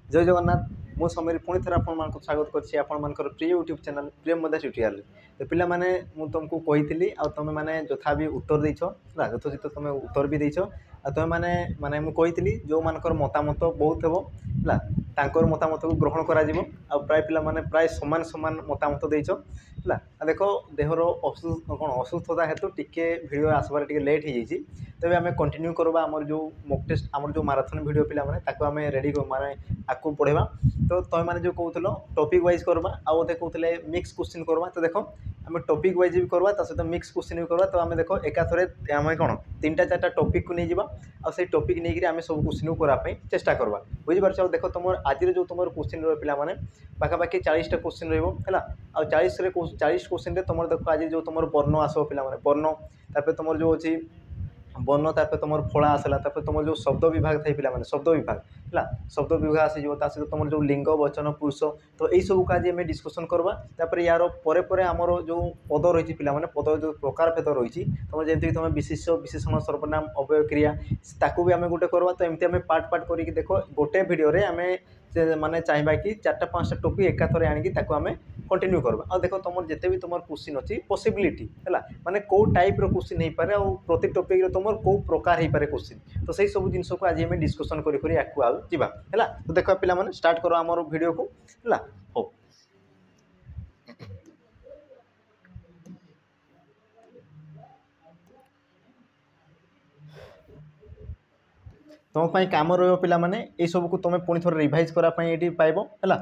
जय जगन्नाथ मो समय पुणी थे आप स्वागत कर प्रिय यूट्यूब चैनल प्रिय मदा ट्यूटोरियल। तो पिला माने मु तुमको कही तुम मैंने जथा भी उत्तर देछ यथोचित तुम उत्तर भी देछ तुम मैंने माने मुझे जो मानकर मतामत बहुत है तांकर मतामत को ग्रहण करा प्राय पिला माने प्राय समान समान मतामत देछ है। देख देहर असुस्थता हेतु टिके भिडियो आसबार टिके लेट हो जाइए तेज आम कंटिन्यू करवा आमर जो मॉक टेस्ट आमर जो माराथन भिडियो पिला माने ताको आम रेडी माने आकु पढ़ेबा। तो तुम मैंने जो कहूल टॉपिक वाइज करवा आधे कहते मिक्स क्वेश्चन करवा। तो देख आम टॉपिक वाइज भी करवा सहित मिक्स क्वेश्चन भी करवा। तो आम देख एकाथरे आम कौन 3टा 4टा टॉपिक को नहीं जावा से टॉपिक नहीं आम सब क्वेश्चन को करने चेष्टा करवा बुझीपार। देख तुम आज जो तुम क्वेश्चन रहा पे पाखापाखि 40टा क्वेश्चन रहा आ 40 क्वेश्चन तुम देख आज जो तुम वर्ण आस पे वर्ण तापर तुम जो अच्छी वर्ण तापर तुम फला आसला तापर तुम जो शब्द विभाग थे पे शब्द विभाग है शब्द विभाग आसीज सहित तुम जो लिंग वचन पुरुष। तो यही सब आज आम डिस्कसन करवा तापर यार पर आमर जो पद रही पे पद जो प्रकार भेद रही तुम जमीक तुम विशेष विशेषण सर्वनाम अव्यय क्रिया ताकू भी आम गोटे करवा। तो एमती आम पार्ट पार्ट करके देख गोटे भिडियो आम माने चाहिए कि 4टा 5टा टॉपिक एकाथरे आनिकी ताकू आम कंटिन्यू करवा। और देख तुम जिते भी तुम क्वेश्चन अच्छी पॉसिबिलिटी है माने कौ टाइप रो क्वेश्चन हो पारे और प्रति टॉपिक रो तुम कौ प्रकार हो पारे क्वेश्चन। तो सही सब जिन को आज आम डिस्कसन करी आकु आउ जावा है। तो देख पे स्टार्ट करो आम भिडियो को है हो। तुम कम रही सब को तुम पुणी थोड़े रिभाइज कराई ये पाइब है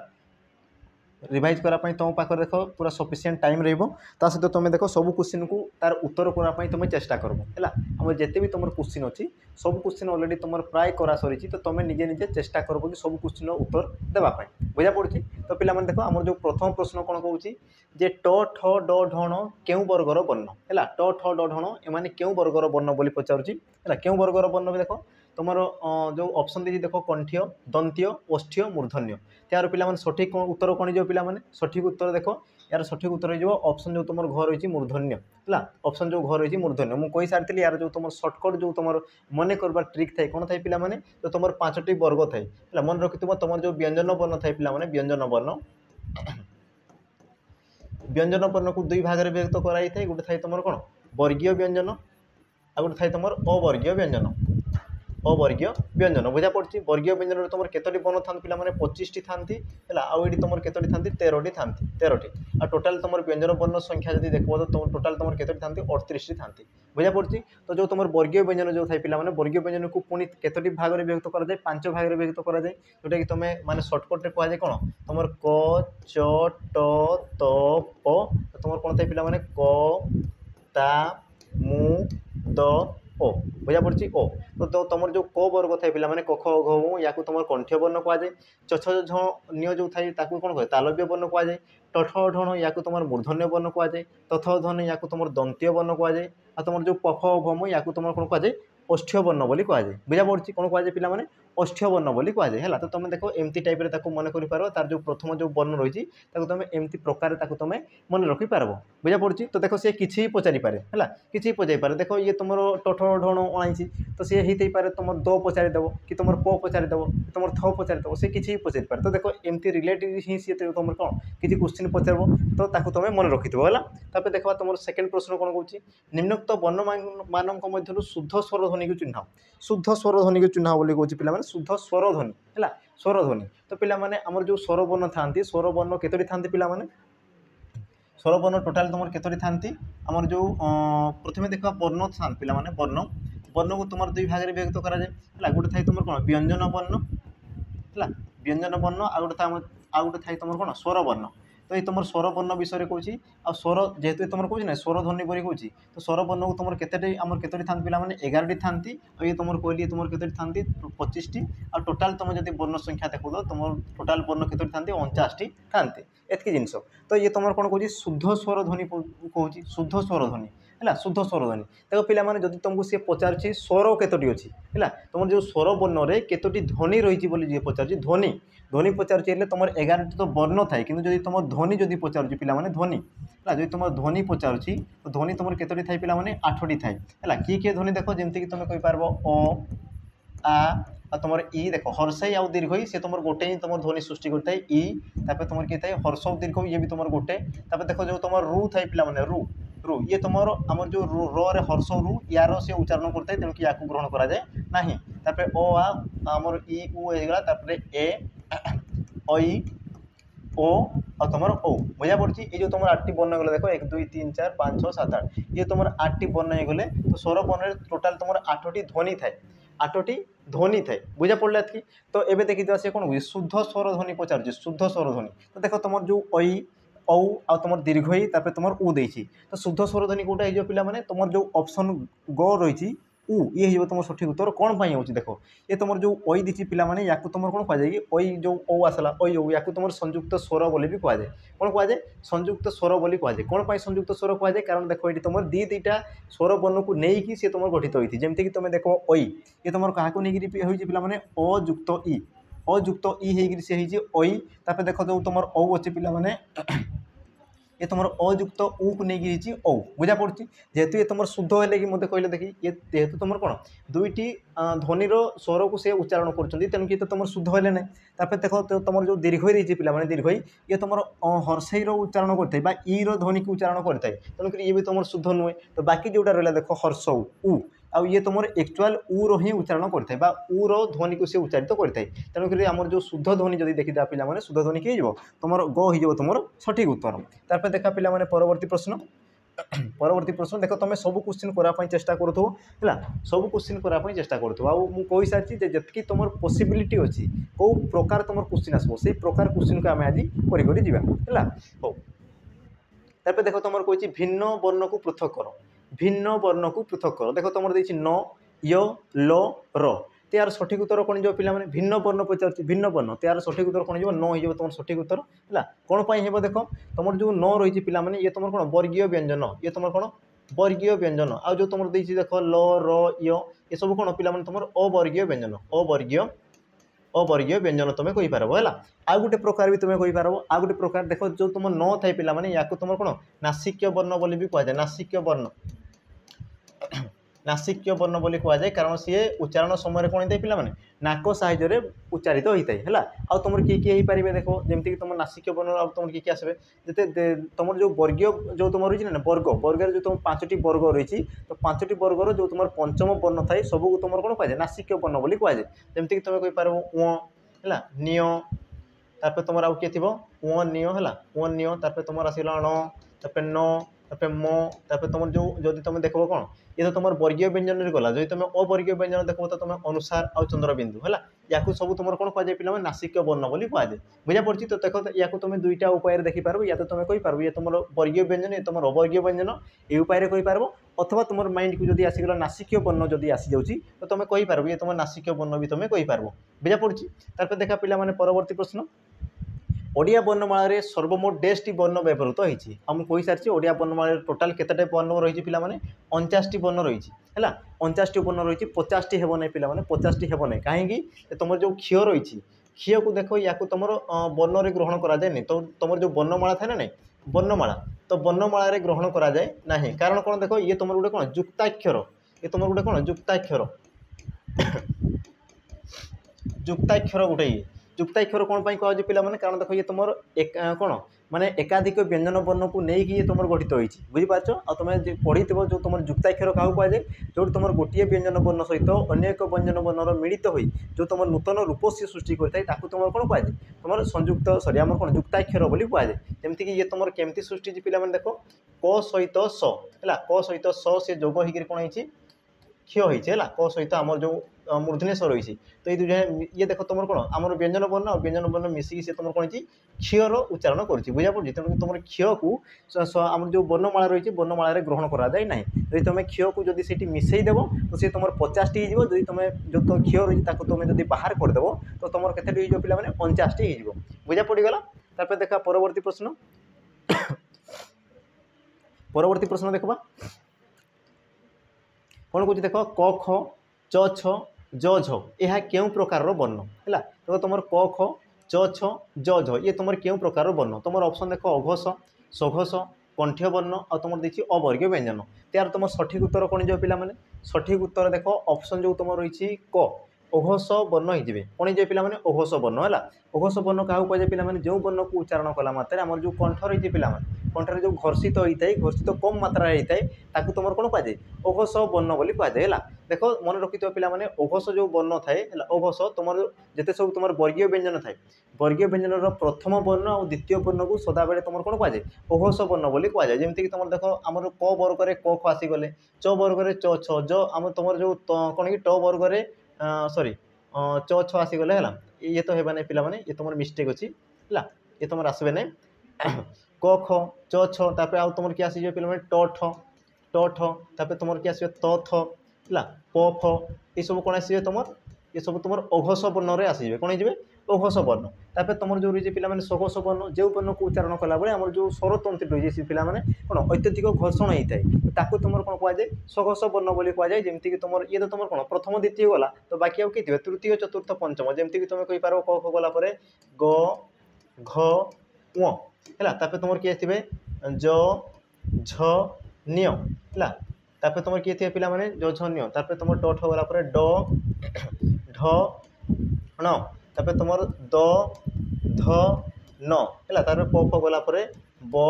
रिभाइज कराई तुम पाखे देख पूरा सफिसीयंट टाइम रहा सहित तुम देख सब क्वेश्चन को तार उत्तर करने तुम चेष्टा कर आम जिते भी तुम क्वेश्चन अच्छी सब क्वेश्चन अलरेडी तुम प्राय करा सरी। तो तुम निजे निजे चेष्टा कर कि सब क्वेश्चन उत्तर देवाई बुझा पड़ी। तो पे देख आम जो प्रथम प्रश्न कौन कौन जे ट ठ ड ढण क्यों वर्गर वर्ण है ट ठ ड ढण एम क्यों वर्गर वर्ण बोली पचारुची है क्यों वर्गर वर्ण भी देख तुम जो ऑप्शन दी देख कंठ्य दंत्य ओष्ठ्य मूर्धन्य त्यार पे सठिक उत्तर कौन जो पे सठिक उत्तर देख यार सठिक उत्तर हो ऑप्शन जो तुम घर रही मूर्धन्य है ऑप्शन जो घर रही मूर्धन्य मुझे कही सारी यार जो तुम सर्टकट जो तुम मन करवा ट्रिक थाए कौन थाए पे जो तुम 5टी वर्ग थाए मन रखि तुम जो व्यंजन वर्ण थाए पे व्यंजन वर्ण को 2 भाग में विभक्त कराई थाए गोटे थाए तुम कौन वर्गीय व्यंजन आ गोटे थाए तुम अवर्गीय व्यंजन अवर्गीय व्यंजन बुझा पड़ी। वर्गीय व्यंजन तुम केतोटी वर्ण था पे 25टी था आईटी तुम केतोटी था 13टी था 13टी आ टोटाल तुम व्यंजन वर्ण संख्या जब देख तो तुम टोटाल तुम केतोटी था 38टी था बुझा पड़ी। तो जो तुम वर्गीय व्यंजन जो थाए पे वर्गीय व्यंजन को पुणी केतोटी भाग में विभक्त कराए 5 भाग में विभक्त कराए जोटा कि तुम माने सर्टकट कहुए कौन तुम क च ट त प तुम कौन थाए पे क ता मु द ओ बुझा पड़ी ओ। तो तुम जो क वर्ग थाए पे क ख घ या तुम कंठ्य वर्ण कहुए छ झ जो थाए कौन कहे तालव्य वर्ण कहुए ठ ढण या तुम मूर्धन्य वर्ण कहुए तथ धन या तुम दंत्य वर्ण कहुए आ तुम जो पफ भम या तुम कौन कहुए ओष्ठ्य वर्ण बोली कहुए बुझा पड़ी कौन कहुए पे ओष्ठ्य वर्ण बोली कहुए है। तो तुम देख एमती टाइप मन कर तार जो प्रथम जो वर्ण रही तुम एमती प्रकार तुम मन रखिपार बुझा पड़ी। तो देख सी कि पचारि पारे है कि पचारि पारे देख ये तुम टठ ढण अणाई तो सी होते पारे तुम द पचारिदेव कि तुम प पचारिदेव तुम थ पचारिदेव सी कि पचारि पारे। तो देख एमती रिलेटेड ही सी तुम कौन किसी क्वेश्चन पचार तो तुम मन रखि है। देखा तुम सेकेंड प्रश्न कौन कौन निम्नोक्त वर्ण मान मध्य शुद्ध स्वर ध्वनि को चिन्ह शुद्ध स्वर ध्वनि को चिन्ह बोली कौन पे शुद्ध स्वर ध्वनि है स्वर ध्वनि। तो पे आमर जो स्वर वर्ण था स्वर वर्ण केतोटी था पे स्वर वर्ण टोटाल तुम केतोटी था आमर जो प्रथम देखा वर्ण था पे वर्ण वर्ण को तुम 2 भाग में विभक्त कराए गोटे थाए तुम कौन व्यंजन वर्ण है व्यंजन वर्ण आ गोटे थाए तुम कौन स्वर वर्ण। तो ये तुम स्वर वर्ण विषय कहूँ आ स्वर जेहेतु तुम कहूँ ना स्वर ध्वनि बोली कहूँ तो स्वर वर्ण को तुम केतोटी था पे 11टी था ये तुम कहली तुम केतोटी था 25टी आ टोटाल तुम जब वर्ण संख्या देख तुम टोटाल वर्ण केतोटी था 49टी था एतकी जिनस। तो ये तुम कौन कहूँ शुद्ध स्वर ध्वनि कहूँ शुद्ध स्वर ध्वनि है शुद्ध स्वर ध्वनि। देख पे जब तुमको सी पचार स्वर केतोटी अच्छी है तुम जो स्वर वर्ण में केतोटी ध्वनि रही जी पचार ध्वनि ध्वनि पचार तुम 11टी तो वर्ण थाए कि तुम ध्वनि जदि पचार पे ध्वनि है जो तुम ध्वनि पचार तो ध्वनि तुम केतोटी थाए पे 8टी थाए है किए किए ध्वनि देख जमीक तुम कहींपार अ आ आ तुम इ देख हर्षई आउ दीर्घई से तुम गोटे ही तुम ध्वनि सृष्टि करता है इ तापर तुम किए हर्ष दीर्घ ये भी तुम गोटे तापर देख जो तुम रु थाए पे रु रु ये तुम आम जो रे हर्ष रु यार से उच्चारण करता है तेणुक या ग्रहण कराए ना तापर ओ आमर इ उ होगा ए ऐ ओ और तुम ओ बुझा पड़ी ये जो तुम 8टी वर्ण गले देखो 1 2 3 4 5 6 7 8 ये तुम 8टी वर्ण गले तो स्वर वर्ण टोटाल तुम 8टी ध्वनि थाए 8टी ध्वनि थाए बुझा पड़ा कि तो ये देखी सी कौन हुए शुद्ध स्वर ध्वनि पचार शुद्ध स्वर ध्वनि तो देख तुम जो ऐ औ आ तुम दीर्घई तापर तुम उ देती तो शुद्ध स्वर ध्वनि कौटा हो पे तुम जो ऑप्शन ग रही उ ये हो तुम सठिक उत्तर कौन पाई होची देखो ये तुम जो ओई दीची पिला माने याकू तुम कौन कह जाए ओई जो ओ आसला ओई ओ याकू तुम संयुक्त स्वर बोली भी कह जाए कौन कह जाए संयुक्त स्वर बोली कह जाए कौन पाई संयुक्त स्वर कह जाए कारण देखो ये तुम दुईटा स्वर वर्ण को नहीं सी तुम गठित होती जमती कि तुम देखो ओई ये तुम क्या नहीं होती पिला माने अयुक्त इ अयुक्त इ होगी सी ओई तापर देख जो तुम औ अच्छे पिला माने ये तुम अयुक्त उ को नहीं औ बुझा पड़ी जेहेतु ये तुम शुद्ध है कि मतलब कहले देखी ये जेहेतु तुम कौन दुईटी ध्वनि स्वर को से उच्चारण कर तेणुक तो तुम शुद्ध है ना तापर देख तुम जो दीर्घई रही पे दीर्घई ये तुम हर्षई उच्चारण करते इ ध्वनि को उच्चारण करता है तेणुक ये भी तुम शुद्ध नुहे तो बाकी जोटा रहा देख हर्ष उ आउ ये तुम एक्चुअल उ रो ही उच्चारण करते उ रो ध्वनि को सी उच्चारित करता है तेणुक आमर जो शुद्ध ध्वनि जब देखी पे शुद्ध ध्वनि किए तुम ग हो तुम सठिक उत्तर तापर देखा पे परवर्ती प्रश्न परवर्ती प्रश्न देख तुम सब क्वेश्चन करापी चेष्टा करूँ है सब क्वेश्चन करापी चेष्टा करूँ आई सारी जी तुम पॉसिबिलिटी अच्छी कौ प्रकार तुम क्वेश्चन आसो से प्रकार क्वेश्चन को आम आज है हो तापर देख तुम कही भिन्न वर्ण को पृथक कर भिन्न वर्ण को पृथक कर देख तुम देखिए न य ल र त्यार सठिक उत्तर कौन जो पिला माने भिन्न वर्ण पचार भिन्न वर्ण त्यार सठिक उत्तर कौन न हो तुम सठिक उत्तर है कौन पाई हे देख तुम जो न रही पिला माने ये तुम कौन वर्गीय व्यंजन ये तुम कौन वर्गीय व्यंजन आ जो तुम देख देख ल र य ये सब कौन पिला माने तुम अवर्गीय व्यंजन अवर्गीय व्यंजन तुम कहीपर है आ गोटे प्रकार भी तुम कहीपर आ गोटे प्रकार देख जो तुम न थाई पिला माने या तुम कौन नासिक्य वर्ण बोली भी कहुए नासिक्य वर्ण नासिक्य वर्ण बोली कहुए कारण सी उच्चारण समय कौन होता है पिला माने नाक साहाय्य उच्चारित होता है आ तुम किए पारे देख जमीक तुम नासिक्य वर्ण आ तुम किए आसबे जिते तुम जो वर्गीय जो तुम रही ना वर्ग वर्ग जो तुम 5टी वर्ग रही तो 5टी वर्गर जो तुम पंचम वर्ण थाए सबको तुम कौन कहुए नासिक्य वर्ण बोली कहुए जमीक तुम कहीपर है निय तापर तुम आउ किए थी निय है निय तापर तुम आसला ण तापर न तापर म तापर तुम जो जदि तुम देख कौन ये तो तुम वर्गीय व्यंजन गला जब तुम अवर्गीय व्यंजन देख तो तुम अनुसार आ चंद्रबिंदु है या सब तुम कौन कहुए पे नासिक्य वर्ण बोली कहुए बुझा पड़ी तो देख या तुम दुईटा उपाय देखिपार या तो तुम कहीपर ये तुम वर्गीय व्यंजन ये तुम अवर्गीय व्यंजन ये उपाय कहीपर अथवा तुम माइंड को जब आसीगला नासिक्य वर्ण जब आसी जाऊँगी तो तुम कहीपर ये तुम नासिक्य वर्ण भी तुम कहीपर बुझा पड़ी तापर देखा पे परवर्ती प्रश्न ओडिया वर्णमाला सर्वमोट 10टी वर्ण व्यवहृत होती कही सारी ओडिया वर्णमाला टोटाल केते वर्ण रही पे 49टी वर्ण रही है 49टी वर्ण रही 50टी हेब ना पे 50टी हेब ना कहीं तुम जो क्षय रही क्षय को देख या तुम वर्ण ग्रहण कराए तो तुम जो वर्णमाला था ना वर्णमाला तो वर्णमाला ग्रहण कराए ना कारण कौन देख ये तुम गोटे कौन युक्ताक्षर ये तुम गोटे कौन युक्ताक्षर युक्ताक्षर गोटे युक्ताक्षर कौन पाई कह पे कारण देख ये तुम कौन माने एकाधिक व्यंजन वर्ण को लेकिन ये तुम गठित होती बुझीपार आ तुम पढ़ी जो तुम युक्ताक्षर क्या कहुए जो तुम गोटे व्यंजन वर्ण सहित अन्य एक व्यंजन वर्णर मिलित हो जो तुम नूतन रूप से सृष्टि करता है तुम कौन कहुए तुम संयुक्त सरी आम कौन युक्ताक्षर बोली कहुए जमीक ये तुम केमती सृष्टि पे देख क सहित स है क सहित स से जोग होकर कौन होती क्षय होती है क सहित आम जो मूर्धन्य स्वर रही तो ये ये देख तुम कौन आम व्यंजन वर्ण और व्यंजन वर्ण मिसिकी से तुम कौन क्षयर उच्चारण कर बुझा पड़ी तेणु तुम क्षय को आम जो वर्णमाला रही वर्णमाला ग्रहण कराए ना यदि तुम क्षय को जब से मिसईदेव तो सी तुम 50टी हो तुम जो क्षय रही तुम जब बाहर करदेव तो तुम के पे 49टी हो बुझा पड़गला तापर देखा परवर्ती प्रश्न परवर्ती प्रश्न देखा कौन कह देख क ख च छ ज झ यह क्यों प्रकार वर्ण है तो तुम क ख च छ ज झ ये तुम क्यों प्रकार वर्ण तुम ऑप्शन देख अघोष सघोष कंठ्य वर्ण और तुम देखिए अवर्गीय व्यंजन त्यार तुम सठिक उत्तर कौन जो पे सठिक उत्तर देख ऑप्शन जो तुम रही क ओघोष वर्ण हो कौन हो पे ओघोष वर्ण है ओघोष वर्ण क्या कहुए पे जो वर्ण को उच्चारण कला मात्रे आम जो कंठ रही पे कंठर जो घर्षित होता है घर्षित कम मात्रा होता है तुम कौन कहुए ओघोष वर्ण बोली कहुए देख मन रखि पे ओघोष जो वर्ण थाए ओघोष तुम जिते सब तुम वर्गीय व्यंजन थाए वर्गीय व्यंजन प्रथम वर्ण और द्वितीय वर्ण को सदाबे तुम कौन कहुए ओघोष वर्ण बोली कहुए जमीक तुम देख आम क वर्ग में क ख आसीगले च वर्ग में च छ ज आम तुम जो कौन कि ट वर्ग में सॉरी च छ आसीगले है ये तो हेबा नहीं पे ये तुम मिस्टेक अच्छी है ये तुम आसबे ना क ख च छ तापर आउ तुम किए आसीजे पे ट ठ तुम किए आसो त थ है प फ ये सब कौन आसवे तुम ये सब तुम ओघोष वर्ण में आसवे कौन हो ओघोष वर्ण तापर तुम जो रही पे सघोष वर्ण जो वर्ण को उच्चारण कला बेले आम जो स्वरतंत्र रही है पे कौन अत्यधिक घर्षण होता है तुम कौन कहुए सघोष वर्ण बोली कहुए जमीक तुम ये तो तुम कौन प्रथम द्वितीय गला तो बाकी आउ किए तृतीय चतुर्थ पंचम जमीक तुम कहीपर क ख गला ग घ व है तुम किए थे ज झ न्य है तापर तुम किए थे पे जो झ न्य तापर तुम ड ठ गला ड ढ ण तापर तुम द ध न है तापर प फ गला ब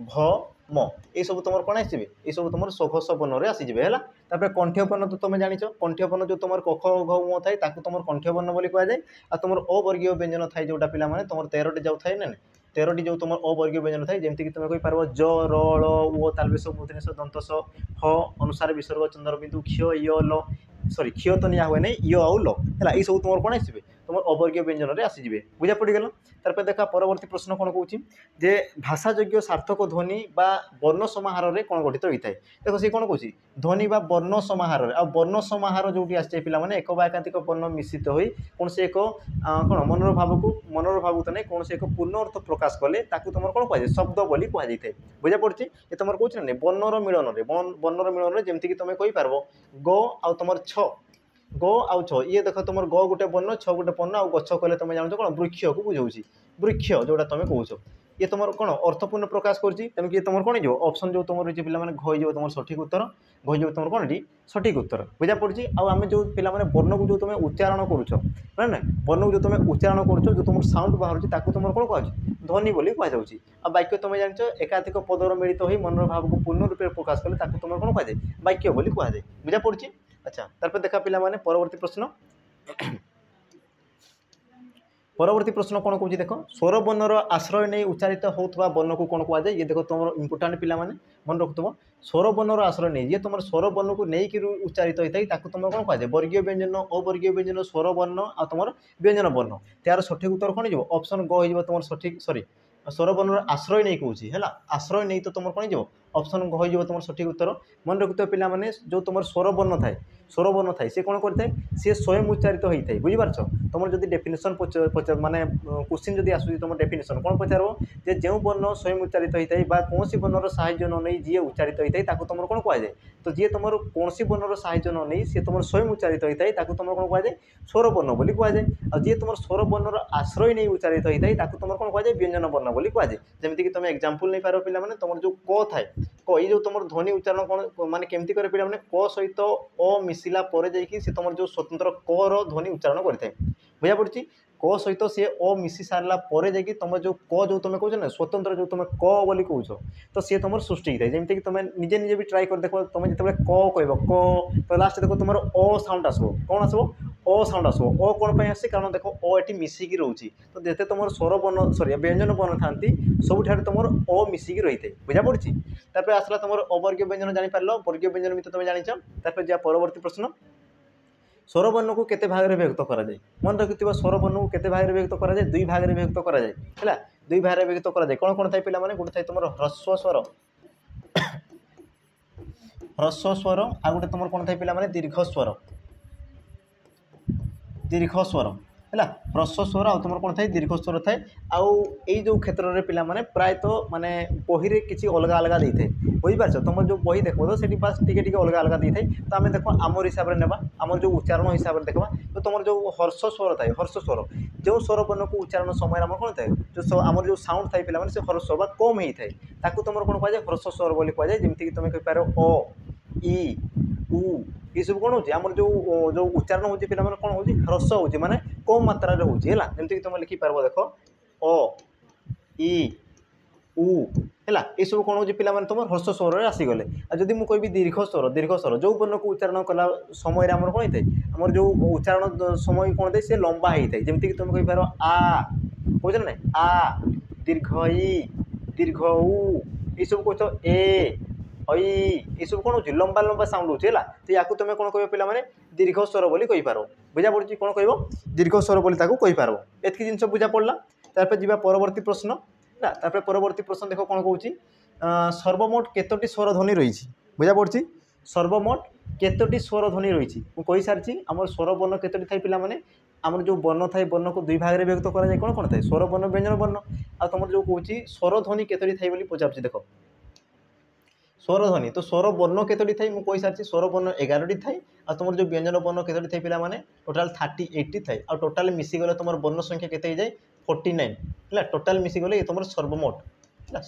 भ म ये सब तुम कौन आसवे ये सब तुम सघोष वर्ण में आसीजे है तापर कंठ्य वर्ण तो तुम जान कंठ्य वर्ण जो तुम क ख घ म थाए तुम कंठ्य वर्ण बोली कहुए आ तुम अवर्गीय व्यंजन थाए जोटा पे तुम 13टी जाऊ थाए ना 13टी जो तुम अवर्गीय व्यंजन थाए जमीक तुम कहीपर ज र ळ ओ तालबेश मूर्धन्य दंत स ह अनुसार विसर्ग चंद्र बिंदु क्ष य ल सॉरी क्ष तो निया हुए नहीं य आउ ल है ये सब तुम कौन आसवे तुम अवर्गीय व्यंजन में आसीजे बुझा पड़गल तार देखा परवर्ती प्रश्न कौन कौन जे भाषायोग्य सार्थक ध्वनि बा वर्ण समाहार में कौन गठित होता है देखो सी कौन कौन ध्वनि बा वर्ण समाहार आ वर्ण समाहार जो आसे पे एक बा एकाधिक वर्ण मिश्रित हो कौन से एक कौन मनर भाव तो नहीं कौन से एक पूर्ण अर्थ प्रकाश कले तुम कौन कहुए शब्द बोली कहुई था बुझा पड़ी ये तुम कौन ना वर्णर मिलन जमीक तुम कहीपर ग आ तुम छ ग आउ छ ये देख तुम ग गोटे वर्ण छ गोटे वर्ण आउ गछ कहले तुम जान कौन वृक्ष को बुझाऊँ वृक्ष जोटा तुम कौच ये तुम कौन अर्थपूर्ण प्रकाश करुँच तेणुक तुम कौन हो ऑप्शन जो तुम रही पे घई तुम सठिक उत्तर घई तुम कौन टी सठिक उत्तर बुझा पड़ी आम जो पे वर्ण को जो तुम उच्चारण करुच ना ना वर्ण को जो तुम उच्चारण करुच जो तुम साउंड बाहर तुम कौन कह ध्वनि बोली कहुच्छी आ वाक्य तुम जान एकाधिक पदर मिलित हो मनर भाव को पूर्ण रूप प्रकाश कले तुम कौन कहुए वाक्य बोली कहुए बुझा पड़ी अच्छा तार देखा पे परवर्ती प्रश्न परवर्ती प्रश्न कौन कौन देख स्वर वर्णर आश्रय नहीं उच्चारित होता वर्ण को कौन कहुए ये देख तुम इंपोर्टाट पे मन रखुव स्वर वर्णर आश्रय नहीं ये तुम स्वर वर्ण को लेकिन उच्चारित होता है तुम कौन कहुए वर्गीय व्यंजन अवर्गीय व्यंजन स्वर वर्ण आ तुम व्यंजन वर्ण तार सठिक उत्तर कौन हो ऑप्शन ग हो तुम सठिक सॉरी स्वर वर्णर आश्रय नहीं कौन है आश्रय नहीं तो तुम कौन हो ऑप्शन ग हो तुम सठिक उत्तर मन रखुव पे जो तुम स्वर वर्ण थाए सी कौन करता है सी स्वयं उच्चारित होता है बुझीपार तुम जब डेफिनेशन माने क्वेश्चन जब आसूँ तुम डेफिनेशन कौन पचार जो वर्ण स्वयं उच्चारित होता है कौन वर्णर साहाय्य न नहीं जी उच्चारित होता है तुम कौन कहुए तो जी तुम कौन वर्णर साहाय्य न नहीं सी तुम स्वयं उच्चारित होता है तुम कौन कहुए स्वर वर्ण बोली कहुए और जी तुम स्वर वर्णर आश्रय नहीं उच्चारित होता है तुम कौन कहुए व्यंजन वर्ण बोली कहुए जमीक तुम एग्जांपल नहीं पार पे तुम जो क थाए क ये जो तुम ध्वनि उच्चारण कौन माने केमती करे पे क सहित अ मिसिला पर जाइए सी तुम जो स्वतंत्र क र ध्वनि उच्चारण करता है बुझा पड़ी क सहित सी अ मिसी सारा पर जाकि तुम जो क जो तुम कौच ना स्वतंत्र जो तुम क बोली कौच तो सी तुम सृष्टि होता है जमीक तुम निजे निजे भी ट्राए कर देख तुम जो क कह तो लास्ट देख तुम अ साउंड आसो कौन आसो अ साउंड आसो अ कौन आसे कारण देख अ ये मिसिकी रोचे तो जिते तुम स्वर वर्ण सॉरी व्यंजन वर्ण था सबुठ तुम अ मिसिकी रही है बुझा पड़ी तापर आसला तुम अवर्गीय व्यंजन जापर वर्गीय व्यंजन भी तो तुम जान तापर जा परवर्ती प्रश्न स्वर वर्ण को केते भाग में विभक्त करा जाए मन रखिथिबा स्वर वर्ण को केते भाग में विभक्त करा जाए दुई भाग में विभक्त करा जाए है दुई भाग में विभक्त करा जाए कौन कौन थाए पे गोटे थाए तुम ह्रस्व स्वर आ गोटे तुम कौन थाए पे दीर्घ स्वर है ह्रस्व स्वर आ तुम कौन थाए दीर्घ स्वर थाए आउ जो क्षेत्र में पे प्रायतः माने बही रे किसी अलग अलग दे थाए बुझीपार तुम जो बही देख तो से बास टी अलग अलग दे थाए तो आम देख आम हिसाब से ना आम जो उच्चारण हिसाब से देखा तो तुम जो हर्ष स्वर थाए हर्ष स्वर जो स्वर वर्ण को उच्चारण समय आम कौन थाए जो आम जो साउंड थाए पे से हर्ष बा कम ही थाए तुम कौन कहुए हर्ष स्वर बोली कहुए जमीक तुम कहीपर अ इ उ ये सब कौन होची हमर जो जो उच्चारण होची पिला माने कौन होची ह्रस्व होची माने कम मात्रा रे होची हैला जेमति कि तुम लिखि पारबो देखो अ इ उ हैला ये सब कौन होची पिला माने तुम ह्रस्व स्वर रे आसी गले आ जदी मु कहबी दीर्घ स्वर जो वर्ण को उच्चारण कला समय रे हमर कोन हिते हमर जो उच्चारण समय कोन दे से लंबा हिते जेमति कि तुम कहि पारो आ बुझल नै आ दीर्घ इ दीर्घ उ ये सब कहतो ए ऐ ये सब कौन होची लंबा लंबा साउंड होची हैला तो याकू तुम कौन कहबो पिला माने दीर्घ स्वर बोली कहि पारो बुझा पड़ची कौन कहबो दीर्घ स्वर बोली ताकू कहि पारो एतकी जिंस बुझा पड़ला तारपर जिबा परवर्ती प्रश्न ना तारपर परवर्ती प्रश्न देखो कौन कहूची सर्वमोट केतोटी स्वर ध्वनि रही बुझा पड़ची सर्वमोट केतोटी स्वर ध्वनि रही मु कहि सारची हमर स्वर वर्ण केतोटी थाई पिला माने आमर जो वर्ण थाए वर्ण को दुई भाग में व्यक्त करा जाए कौन कौन थाए स्वर वर्ण व्यंजन वर्ण आ तुम जो कहूँ स्वर ध्वनि केतोटी थाई बोली पचारुछि देख स्वर ध्वनि तो स्वर वर्ण केतोटी थाई मु कहि सारछि स्वर वर्ण 11 टी थाई आ तुम जो व्यंजन वर्ण केतोटी थाई पिला माने टोटल 38 टी थाई आ टोटल मिसी गले तुम वर्ण संख्या केते हो जाए 49 हैला टोटल मिसी गले तुम सर्वमोट हैला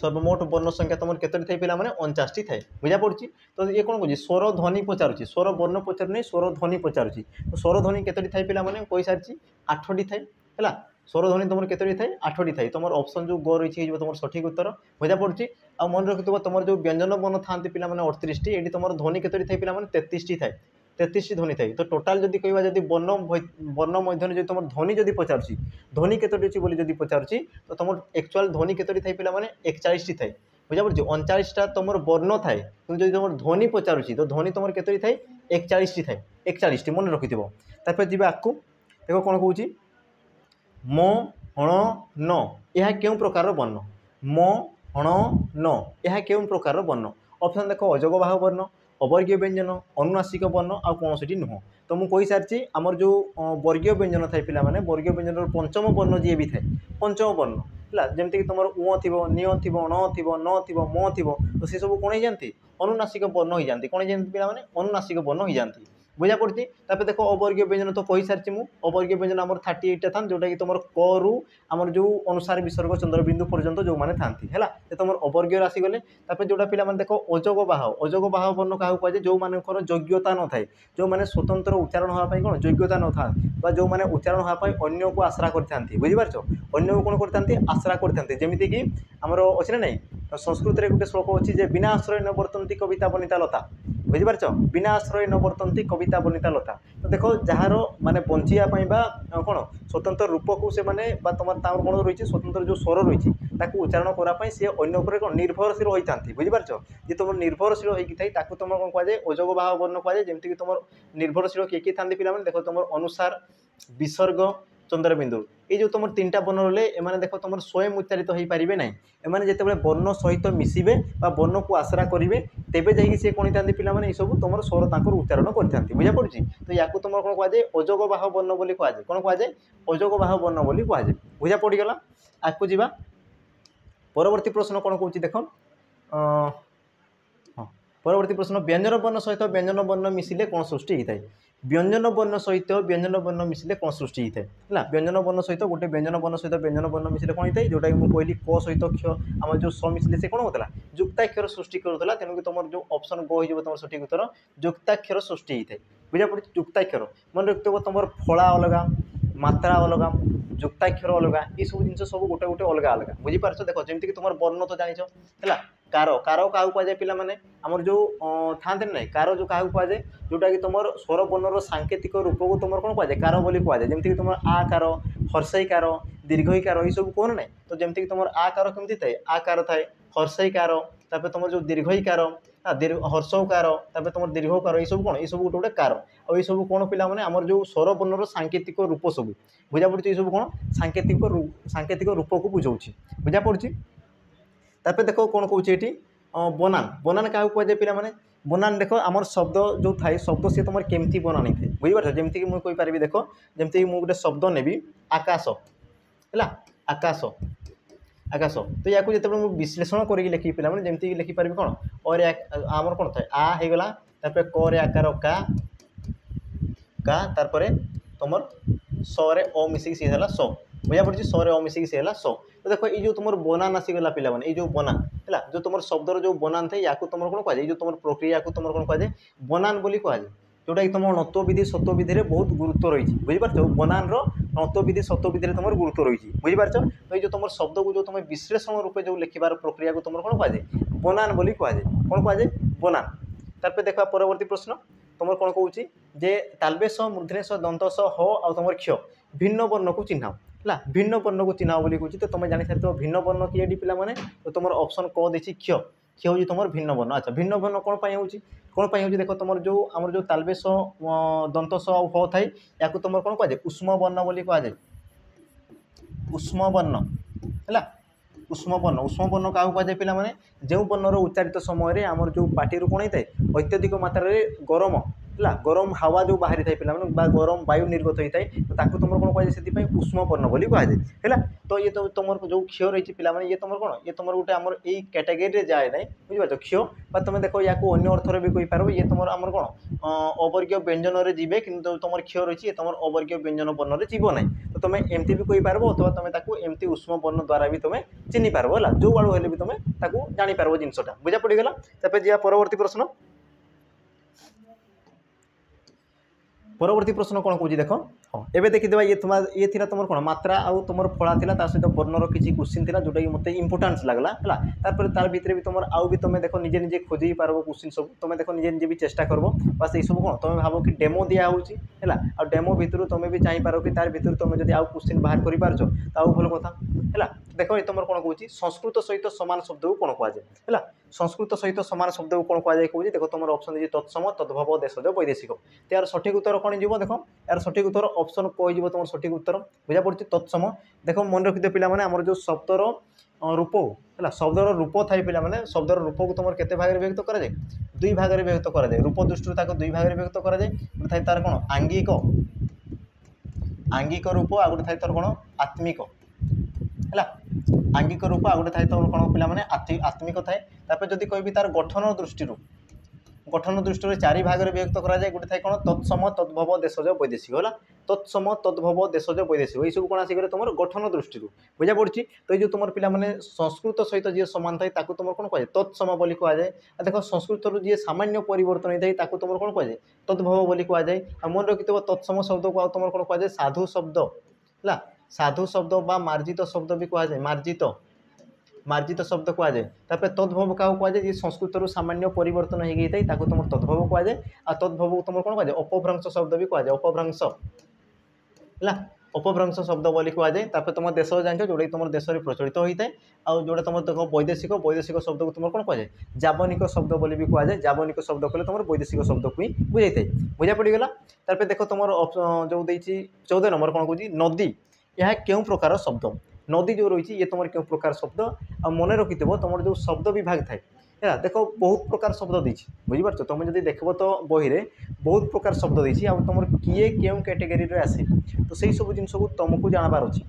सर्वमोट वर्ण संख्या तुम केतोटी थाई पिला माने 49 टी थाई बुझा पड़छि तो ये कौन कहूँ स्वर ध्वनि पचारुछि स्वर वर्ण पचारु नै स्वर ध्वनि पचारुछि तो स्वर ध्वनि केतोटी थाई पिला माने कहि सारछि 8 टी थाई हैला स्वर ध्वनि तुम केतोटी थाई 8 टी थाई तुम ऑप्शन जो ग रही है तुम सठिक उत्तर बुझा पड़छि आ मन रखिथबो तुम जो व्यंजन वर्ण थांती पिला माने 38 टी एडी तुम ध्वनि केतोटी थाई पिला माने 33 टी थाई 33 टी ध्वनि थाई तो टोटाल जदी कहबा जदी वर्ण मध्य जो तुम ध्वनि जदी पचारुछि ध्वनि केतोटी अछि बोली जदी पचारुछि तो तुम एक्चुअल ध्वनि केतोटी थाई पिला माने 41 टी थाई बुझा पड़छि 39 टा तुम वर्ण थाए किंतु जदी तुम ध्वनि पचारुछि तो ध्वनि तुम केतोटी थाई 41 टी थाई 41 टी मन रखिथबो तापर जिबा आकु देखो कोन कहूछि म हण न यह केउं प्रकार वर्ण म हण न यह केउं प्रकार वर्ण ऑप्शन देखो अजगबाह वर्ण अवर्गीय व्यंजन अनुनासिक वर्ण आ कौनसी नुह तो मुझे कही सारी आमर जो वर्गीय व्यंजन थाए पिला माने वर्गीय व्यंजन पंचम वर्ण जी भी थाए पंचम वर्ण है जमीक तुम उ थी नि थी न थी न थी म थी तो सी सब कौन हो जाती अनुनासिक वर्ण हो जाती कौन जाती पिला माने अनुनासिक वर्ण हो जाती बुझा पड़ी तापर देखो अवर्गीय व्यंजन तो कही सारी मुझे अवर्गीय व्यंजन आम 38 था जोटा कि तुम क रु आमर जो अनुसार विसर्ग चंद्रबिंदु पर्यंत जो मैंने था है तुम अवर्गीय आसीगले तापर जोटा पिला माने देखो अजगबाह वर्ण क्या कहुए जो मानकर योग्यता न थाए जो मैंने स्वतंत्र उच्चारण होगापी कौन योग्यता न था जो मैंने उच्चारण होगापी अन्य को आश्रा करते बुझीपार अन्य को कौन करते आश्रा करते जमीक आमर अच्छे ना नहीं संस्कृत में गोटे श्लोक अच्छी बिना आश्रय न वर्तंती कविता बनिता लता बुझीपार बिना आश्रय न वर्तंती कविता बनिता लता तो देखो जार माने बंचापी कौन स्वतंत्र रूप को से माने तुम कौन रही स्वतंत्र जो स्वर रही उच्चारण करापी सी अन्य उपर कौन निर्भरशील होता बुझीपार जी तुम निर्भरशील होता तुम कौन कहुए अजगबाह वर्ण कहुए जमीक तुम निर्भरशील किए किए था पिला देख तुम अनुसार विसर्ग चंद्रबिंदु ये जो तुम 3टा वर्ण रहे एमाने देखो तुम स्वयं उच्चारित हो पारे ना एमाने जितेबाला वर्ण सहित मिसबे वर्ण को आश्रा करेंगे तेबे जाइए सी कौन था पिला माने सब तुम स्वर तांकर उच्चारण करते बुझा पड़ी तो या तुम कौन कहुए अजगबाह वर्ण बोली कहुए कौन कहुए अजगबाह वर्ण बोली कहुए बुझा पड़गला आगू जावा परवर्ती प्रश्न कौन कौन देख परवर्ती प्रश्न व्यंजन वर्ण सहित व्यंजन वर्ण मिसिले कौन सृष्टि होता है व्यंजन वर्ण सहित व्यंजन वर्ण मिसिले कौन सृष्टि होता है व्यंजन वर्ण सहित गोटे व्यंजन वर्ण सहित व्यंजन वर्ण मिसिले कौन होता है जोटा मुझे कहली क सहित क्ष आम जो स मिसिले से कौन होता है युक्ताक्षर सृष्टि करूला तेणुक तुम जो ऑप्शन ग हो तुम सठिक उत्तर युक्ताक्षर सृष्टि होता है बुझा पड़ी युक्ताक्षर मन रखिथो तुम फला अलग मात्रा अलग युक्ताक्षर अलग ये सब जिन सब गोटे गोटे अलग अलग बुझीपार देख जमीक तुम वर्ण तो जान है कार कार क्या कहुए पिला माने आमर जो था ना कार जो क्या कहुए जोटा कि तुम स्वर वर्णर सांकेतिक रूप को तुम कौन कहुए कार बोली कहुए जमीक तुम आ कार हर्षई कार दीर्घई कार ये सब कौन ना तो जमीक तुम आ कार केमती थाए आ कार थाए हर्षई कार तापर तुम जो दीर्घई कार हर्षकार तापर तुम दीर्घकार ये सब कौन ये सब गोटे गोटे कार और ये सब कौन पिला माने आमर जो स्वर वर्णर सांकेतिक रूप सब बुझा पड़ी ये सब कौन सांकेतिक रूप को बुझाऊँ बुझा पड़ी तापर देखो कौन कौच ये बनान बनान क्या कहुए पिला माने बनान देख आमर शब्द जो थाए शब्द सी तुम केमती बनान थे बुझीपार जमीक मुझे कहीपरि देख जमीक मुझे गोटे शब्द नेबी आकाश है आकाश आकाश तो या जिते विश्लेषण करके लिखी पिला माने जमीक लिखिपारि कौन और आमर कौन थाए आ हो गला तापर क आकार का तार तुम सरे अ मिसिक सी है स बुझा पड़ी सरे अ मिसिक सी है स तो देखो ये जो तुम बनान आसीगला पिला माने ये जो बनान है जो तुम शब्दर जो बनान थे या तुम कौन कहुए जो तुम प्रक्रिया को तुम कौन कहुए बनान बोली कहुए जोटा कि तुम नत्वविधि सत्वविधि में बहुत गुरुत्व रही बुझीपार बनान नत्वविधि सत्वविधि तुम गुरुत्व रही बुझीपार तो ये तुम शब्द को जो तुम विश्लेषण रूपे जो लिखार प्रक्रिया को तुम कौन कहुए बनान बोली कहुए कौन कहुए बनान। तापर देखा परवर्ती प्रश्न तुम कौन कौच जे तालबेश मूर्धनेश दंतस ह आ तुम क्ष भिन्न वर्ण को चिन्ह है भिन्न वर्ण को चिन्ह बोली कहूँ तो तुम जानी सारी भिन्न वर्ण किए पे तो तुम ऑप्शन क देती क्ष क्ष हूँ तुम भिन्न वर्ण। अच्छा भिन्न वर्ण कौन हो देख तुम जो आम जो तालबेश दंतस आ ह थाए या तुम कौन कहुए उष्म वर्ण बोली कहुए उष्म वर्ण है उष्म वर्ण क्या कहुए पे जो वर्णर उच्चारित समय आमर जो पार्टी कौन होता है अत्यधिक मात्रा गरम है गरम हावा जो बाहरी थाए पे गरम वायु निर्गत होता है तो तुम कौन कहुए से उष्म वर्ण बोली कहुए है तो ये तो तुम जो क्ष रही पे ये तुम कौन ये तुम गोटे आम यही कैटेगरी जाए ना बुझे क्ष तुम देख या अन्य अर्थर भी कहींपार ये तुम आम कौन अवर्गीय व्यंजन में जीवे कि तुम क्ष रही तुम अवर्गीय व्यंजन वर्ण में जीव ना तो तुम एमती भी कहींपार अथवा तुम एमती उष्म वर्ण द्वारा भी तुम चिन्ह पार है जो आड़ू हेल्ले भी तुम जापर जिनसा बुझा पड़गला। जा परवर्ती प्रश्न परवर्ती प्रश्न कौन कौन देख हाँ एवं देखीदे ये थी तुम कौन मात्रा आउ तुम फला था सहित वर्णर किसी क्वेश्चन था जोटा कि मतलब इंपोर्टान्स लगला है तार भितर भी तुम आउ भी तुम देख निजे निजे खोजी पार क्वेश्चन सब तुम देख निजे निजे भी चेष्टा कर बस ये सब कौन तुम भाव कि डेमो दिया है आ डेमो भितर तुम भी चाहिए कि तार भितर तुम जब आउ क्वेश्चन बाहर कर पार्छ तो भल कथा है देख ये तुम कौन कौच संस्कृत सहित सामान शब्द को कौन कहुए है संस्कृत सहित सामान शब्द को कौन कहुए कौन देख तुम ऑप्शन दे तत्सम तद्भव देशज वैदेशिक यार सठिक उत्तर कौन जीव देख यार सठिक उत्तर ऑप्शन कही तुम सठिक उत्तर बुझा पड़ी तत्सम देख मन रखिद पे आम जो शब्दर रूप है शब्दर रूप थाई पे शब्दर रूप को तुम के भाग में व्यक्त कराए दुई भाग में व्यक्त कराए रूप दृष्टि दुई भाग में व्यक्त कराए गोटे थाए तार कौन आंगिक आंगिक रूप आ गोटे थाए तार कौन आत्मिक है आंगिक रूप आ गोटे थाए तो कौन पे आत्मिक थाए जदि कहि तार गठन दृष्टि चारि भाग में व्यक्त कराए गोटे थाए कौन तत्सम तद्भव देशज वैदेशिक है तत्सम तद्भव देशज वैदेशिक ये सब कौन आसिक तुम गठन दृष्टि बुझा पड़ी तो ये तुम पे संस्कृत सहित जी सामान थाए तुम कौन कहुए तत्सम बोली कहुए देख संस्कृत जी सामान्य परिवर्तन होता है तुम कौन कहुए तद्भव बोली कहुए मन रखिथ तत्सम शब्द को तुम कौन कहुए साधु शब्द है साधु शब्द बा मार्जित शब्द भी कहुए मार्जित शब्द कहुए तद्भव क्या कहुए ये संस्कृत सामान्य परिवर्तन हो गई है तुम तद्भव कहुए आ तद्भव तुम कौन कहुए अपभ्रंश शब्द भी कहुए अपभ्रंश है अपभ्रंश शब्द बोली कहुए तुम देश जान जोटा तुम देश में प्रचलित होता है आउ जोटा तुम देख वैदेशिक वैदेशिक शब्द को तुम कौन कहुए जावनिक शब्द बोली भी कहुए जावनिक शब्द कहले तुम वैदेशिक शब्द को ही बुझे बुझा पड़गला। तापर देख तुम जो 14 नंबर कौन कौन नदी यह क्यों प्रकार शब्द नदी जो रही ये तुम क्यों प्रकार शब्द आ मन रखिथ तुम जो शब्द विभाग थाए है देख बहुत प्रकार शब्द देती बुझीपार तुम जब देख तो बही में बहुत प्रकार शब्द देती आ तुम किए क्यों कैटेगरी आसे तो सही सब जिन को तुमको जानवर अच्छी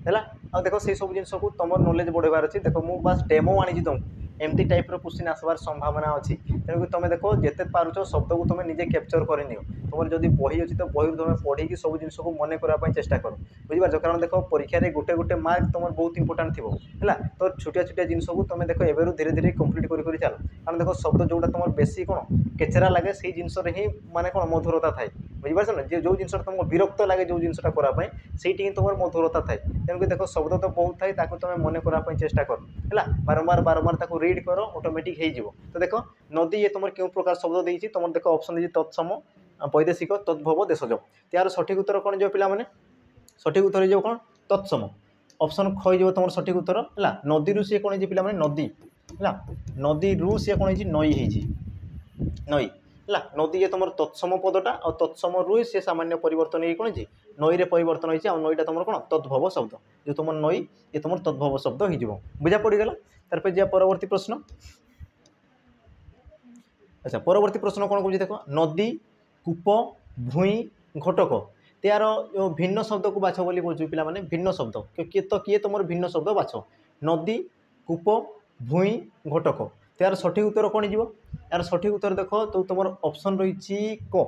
है आ देख से सब जिन को तुम नॉलेज बढ़ेबार अच्छी देख मुझे बस डेमो आनी तुमको एमती टाइप क्वेश्चन आसबार संभावना अच्छी तेणुक तुम देख जिते पार्च शब्द को तुम निजे कैप्चर कर तुम जब बही अच्छी तो बही तुम पढ़ी सब जिन को मन करने चेष्टा कर बुझीपार कारण देख परीक्षा गोटे गोटे मार्क तुम बहुत इंपोर्टाट थी है तो छोटिया छोटिया जिन को तुम देख एवं धीरे धीरे कम्प्लीट कर चल कारण देख शब्द जोटा तुम बेसी कौन केचरा लगे से जिनस ही माने कौन मधुरता थाए बुझीपार ना जो जिन तुमको विरक्त लगे जो जिनसा करने से तुम मधुरता थाए तेणुक देख शब्द तो बहुत थाए तुम मन करने चेष्टा कर है बारंबार बारंबार रीड कर ऑटोमेटिक हो तो देख नदी ये तुम क्यों प्रकार शब्द देती तुम देख ऑप्शन देती तत्सम वैदेशिक तद्भव देशज यार सठिक उत्तर कौन जो पे सठिक उत्तर जो कौन तत्सम ऑप्शन ख हो तुम सठिक उत्तर है नदी सी कौन पे नदी है नदी रू सी कौन नई नई है नदी ये तुम तत्सम पदटा और तत्सम रू सी सामान्य परिवर्तन हो कौन नई रे परिवर्तन होती है नईटा तुम कौन तद्भव शब्द जो तुम नई ये तुम तद्भव शब्द हो बुझा पड़गला। तार जा परवर्ती प्रश्न अच्छा परवर्ती प्रश्न कौन कौन देख नदी कूप भूई घटक यार भिन्न शब्द को बाछ बोली कौन पे भिन्न शब्द तो किए तुम भिन्न शब्द बाछ नदी कूप भूई घटक यार सठिक उत्तर कौन जीव यार सठिक उत्तर देख तो तुम ऑप्शन रही क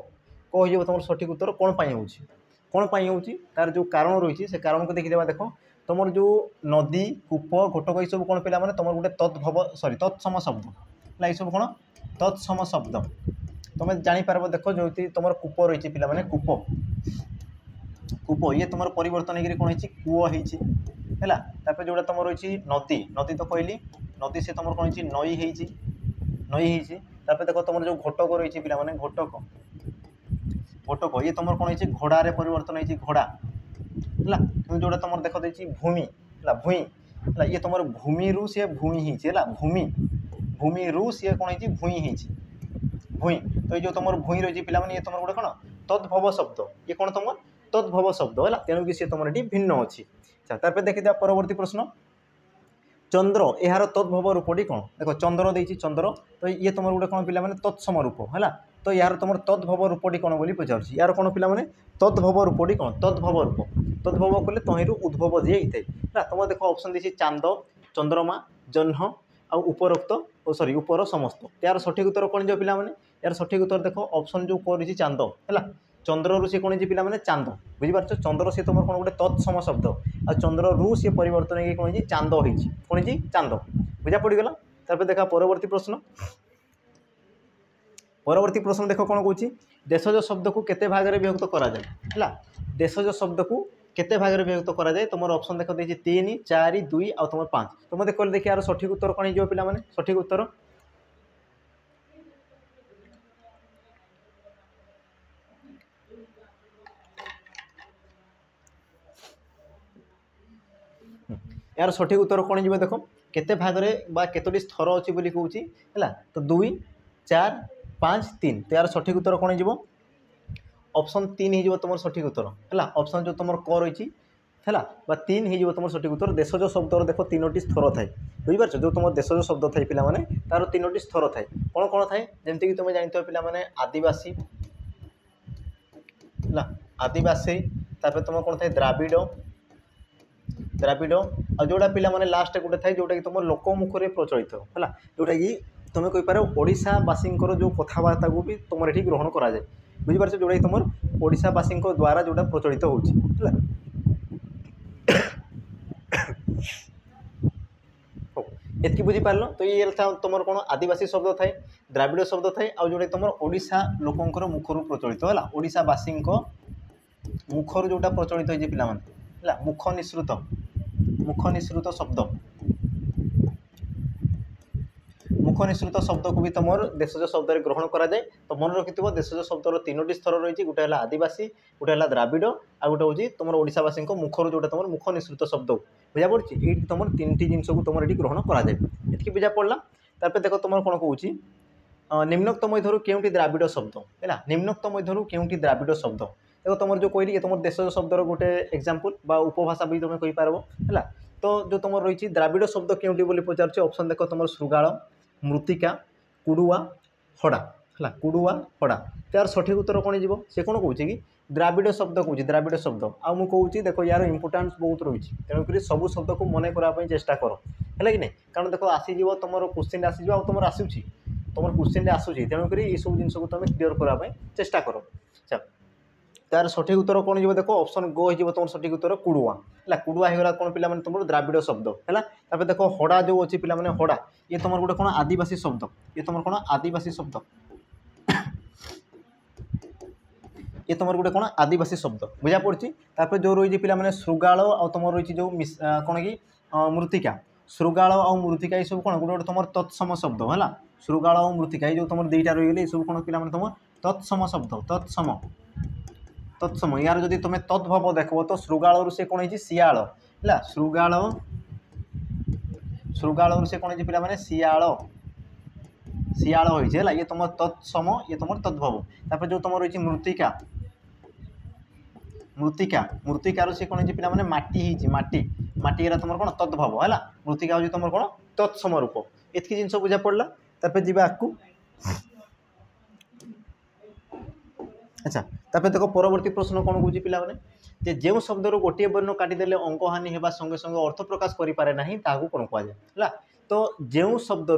तुम सठिक उत्तर कौन पाई तार जो कारण रही से कारण को देखीदे देख तुम जो नदी कूप घोटक ये सब कौन पिला माने तुम गोटे तत्भव सॉरी तत्सम शब्द है, ये सब कौन तत्सम शब्द तुम जापर देख जो तुम कूप रही पिला माने कूप कूप ये तुम परिवर्तन होकर कौन है कूओ है जोड़ा तुम रही नदी नदी तो कहली नदी से तुम कौन नई नई देख तुम जो घोटक रही पिला माने घोटक घोटक ये तुम कौन है घोड़ारे परिवर्तन होती घोड़ा है जोड़ा तुम देख देती भूमि है भूई है ये तुम भूमि रु सी भूमि है भूमि भूमि रु सी कौन है भूई भूई तो ये जो तुम भूई रही पिला माने ये तुम गोटे कौन तद्भव शब्द ये कौन तुम तद्भव शब्द है तेणुक सी तुम ये भिन्न अच्छी। तापर देखी परवर्ती प्रश्न चंद्र यार तद्भव रूपटी कौन देख चंद्र देती चंद्र तो ये तुम गोटे कौन पिला माने तत्सम रूप है तो यार तुम तद्भव रूपटी कौन बोली पचार यार कौन पिला माने तद्भव रूपटी कौन तद्भव रूप तद्भव कले तहिरु उद्भव जी होता है तुम देख ऑप्शन देसी चांद चंद्रमा जह्न आ उपरोक्त सॉरी उपर समस्त यार सठिक उत्तर कौन जो पिला माने यार सठिक उत्तर देख ऑप्शन जो कर चांद है चंद्र रु सी कौन पिला माने चांद बुझीपार चंद्र सी तुम कौन गोटे तत्सम शब्द आ चंद्र रु सी परिवर्तन हो कौन चांद होती कौन चांद बुझा पड़गला। तापर देखा परवर्ती प्रश्न देख कौन कौन देशज शब्द को केते भाग में विभक्त करा जाए है देशज शब्द को केते भाग में विभक्त करा जाए तुम ऑप्शन देख देखिए 3 4 2 आ तुम 5 तुम देख देखिए यार सठिक उत्तर कौन हो पिला माने सठिक उत्तर यार सठिक उत्तर कौन जी देख केते भाग में केतोटी स्तर अच्छी बोली कहूँ है तो 2 4 5 3 तो यार सठिक उत्तर कौन हो ऑप्शन 3 हो तुम सठिक उत्तर है ऑप्शन जो तुम क रही है 3 हो तुम सठिक उत्तर देशज शब्द देख 3टी स्तर थाए बुझीपार जो तुम देशज शब्द थाए पिला माने तार 3टी स्तर थाए कौन कौन थाए जमती तुम जानते हो पिला माने आदिवासी है आदिवासी तापर तुम कौन थाए द्राविड़ द्राविड़ आ जोड़ा पिला माने लास्ट गोटे थाए जोटा कि तुम लोकमुखरे प्रचलित है जोटा कि तुम कहीपर ओडावासी जो कथबार्ता को भी तुम ये ग्रहण करा जाए बुझीपार जोटा कि तुम ओडावासी द्वारा जोटा प्रचलित होगा एतकी बुझीपार तो ये था तुम कौन आदिवासी शब्द थाए द्राविड़ शब्द थाए आ जोटा तुम ओडिशा लोकंर मुखर प्रचलित है ओडावासी मुखर जोटा प्रचलित हो पिला माने है मुख निश्रुत शब्द मुख निश्रुत शब्द को भी तुम देशज शब्द ग्रहण करा जाए तो मन रखि देशज शब्द 3टी स्तर रही गोटे है आदिवासी गोटे है द्राविड़ आ गोटे हूँ तुम ओडावासी मुखर जोटा तुम मुख निश्रुत शब्द बुझा पड़ी ये तुम 3टी जिनस को तुम ये ग्रहण करा जाए ये बुझा पड़ा। तापर देख तुम कौन कौन निम्नोक्त मध्य केउंटी द्राविड़ शब्द है निम्नोक्त मध्य केउंटी द्राविड़ शब्द देखो तुम जो कहली तुम देशज शब्दर गोटे एग्जाम्पल बा उपभाषा भी तुम कहीपर है तो जो तुम रही द्राविड़ शब्द केउंटी बोली पचार ऑप्शन देख तुम श्रृगाल मृत्तिका कुड़ुआ हड़ा है कुड़ुआ हड़ा तार सठिक उत्तर कौन जी से कौन कौन कि द्राविड़ शब्द कौन द्राविड़ शब्द आउ मुझे देख यार इंपोर्टान्स बहुत रही तेणुक सब शब्द को मन कराया चेष्टा कर है कि नहीं कारण देख आसीज तुम क्वेश्चन आसीज आ तुम आसूँ तुम क्वेश्चन आसूँ तेणुक ये सब जिन को तुम क्लीयर कराया चेष्टा कर। अच्छा तार सठिक उत्तर कौन जी देख ऑप्शन गो हो तुम सठिक उत्तर कुड़ुआ है कुड़ुआ होगा कौन पिला माने तुम द्राविड़ शब्द है तापर देख हड़ा जो अच्छी पिला माने हड़ा ये तुम गोटे कौन आदिवासी शब्द ये तुम कौन आदिवासी शब्द ये तुम गोटे कौन आदिवासी शब्द बुझा पड़ी तापर जो रही पिला माने श्रृगाल आ तुम रही जो कौन कि मृत्तिका श्रृगाल आ मृत्तिका ये सब कौन गोटे तुम तत्सम शब्द है श्रृगाल आ मृत्तिका ये जो तुम दुईटा रही ये सब कौन पिला माने तुम तत्सम शब्द तत्सम तत्सम यार जदि तुम तद्भव देख तो श्रृगाल से कौन है शियाल है श्रृगाल से कौन पिला माने शियाल शियाल होइछे ये तुम तत्सम ये तुम तद्भव तापर जो तुम रही मृत्तिका मृत्तिका मृत्तिकार से कौन पिला माने माटी होती माटी माटी तुम कौन तद्भव है मृत्तिका हूँ तुम कौन तत्सम रूप एतकी जिन बुझा पड़ा। तापर जी आगू अच्छा तापर देख परवर्ती प्रश्न कौन कौन पिला माने जो शब्द गोटे वर्ण काटिदेले अंक हानि होगा संगे संगे अर्थ प्रकाश करें ना कौन कहुए है तो जो शब्द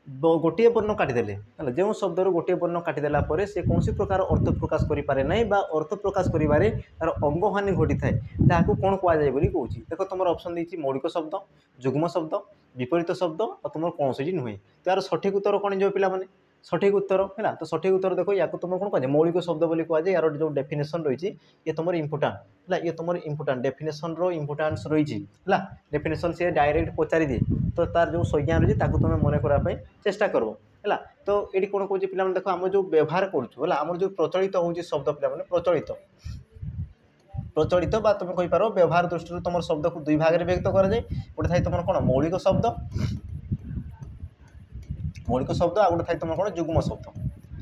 गोटे वर्ण काटिदेले जो शब्द गोटे वर्ण काटिदेला से कौन प्रकार अर्थ प्रकाश करें ना अर्थ प्रकाश कर तार अंगहानि घटी थाए कौन कहुए कहूँ देख तुम ऑप्शन देती मौलिक शब्द जुग्म शब्द विपरीत शब्द और तुम कौन सी नुहे तो यार सठिक उत्तर कौन जो पे सठिक उत्तर है तो सठिक उत्तर देखो या तुम कौन कह मौलिक शब्द बोली कहुए यार जो डेफिनेशन रही ये तुम इंपोर्टाट है ये तुम इंपोर्टाट डेफिनेशन इंपोर्टान्स रही है डेफिनेशन सी डायरेक्ट पचारि दिए तो तार जो संज्ञा रही है तुम मन कराई चेष्टा कर है तो ये कौन कौन पे देख आम जो व्यवहार करूँ आम जो प्रचलित हो शब्द पे प्रचलित प्रचलित बा तुम कहींपार व्यवहार दृष्टि तुम शब्द को दुई भाग में व्यक्त कराए गोटे थाई तुम कौन मौलिक शब्द आ गोटे थाई तुम कौन जुग्म शब्द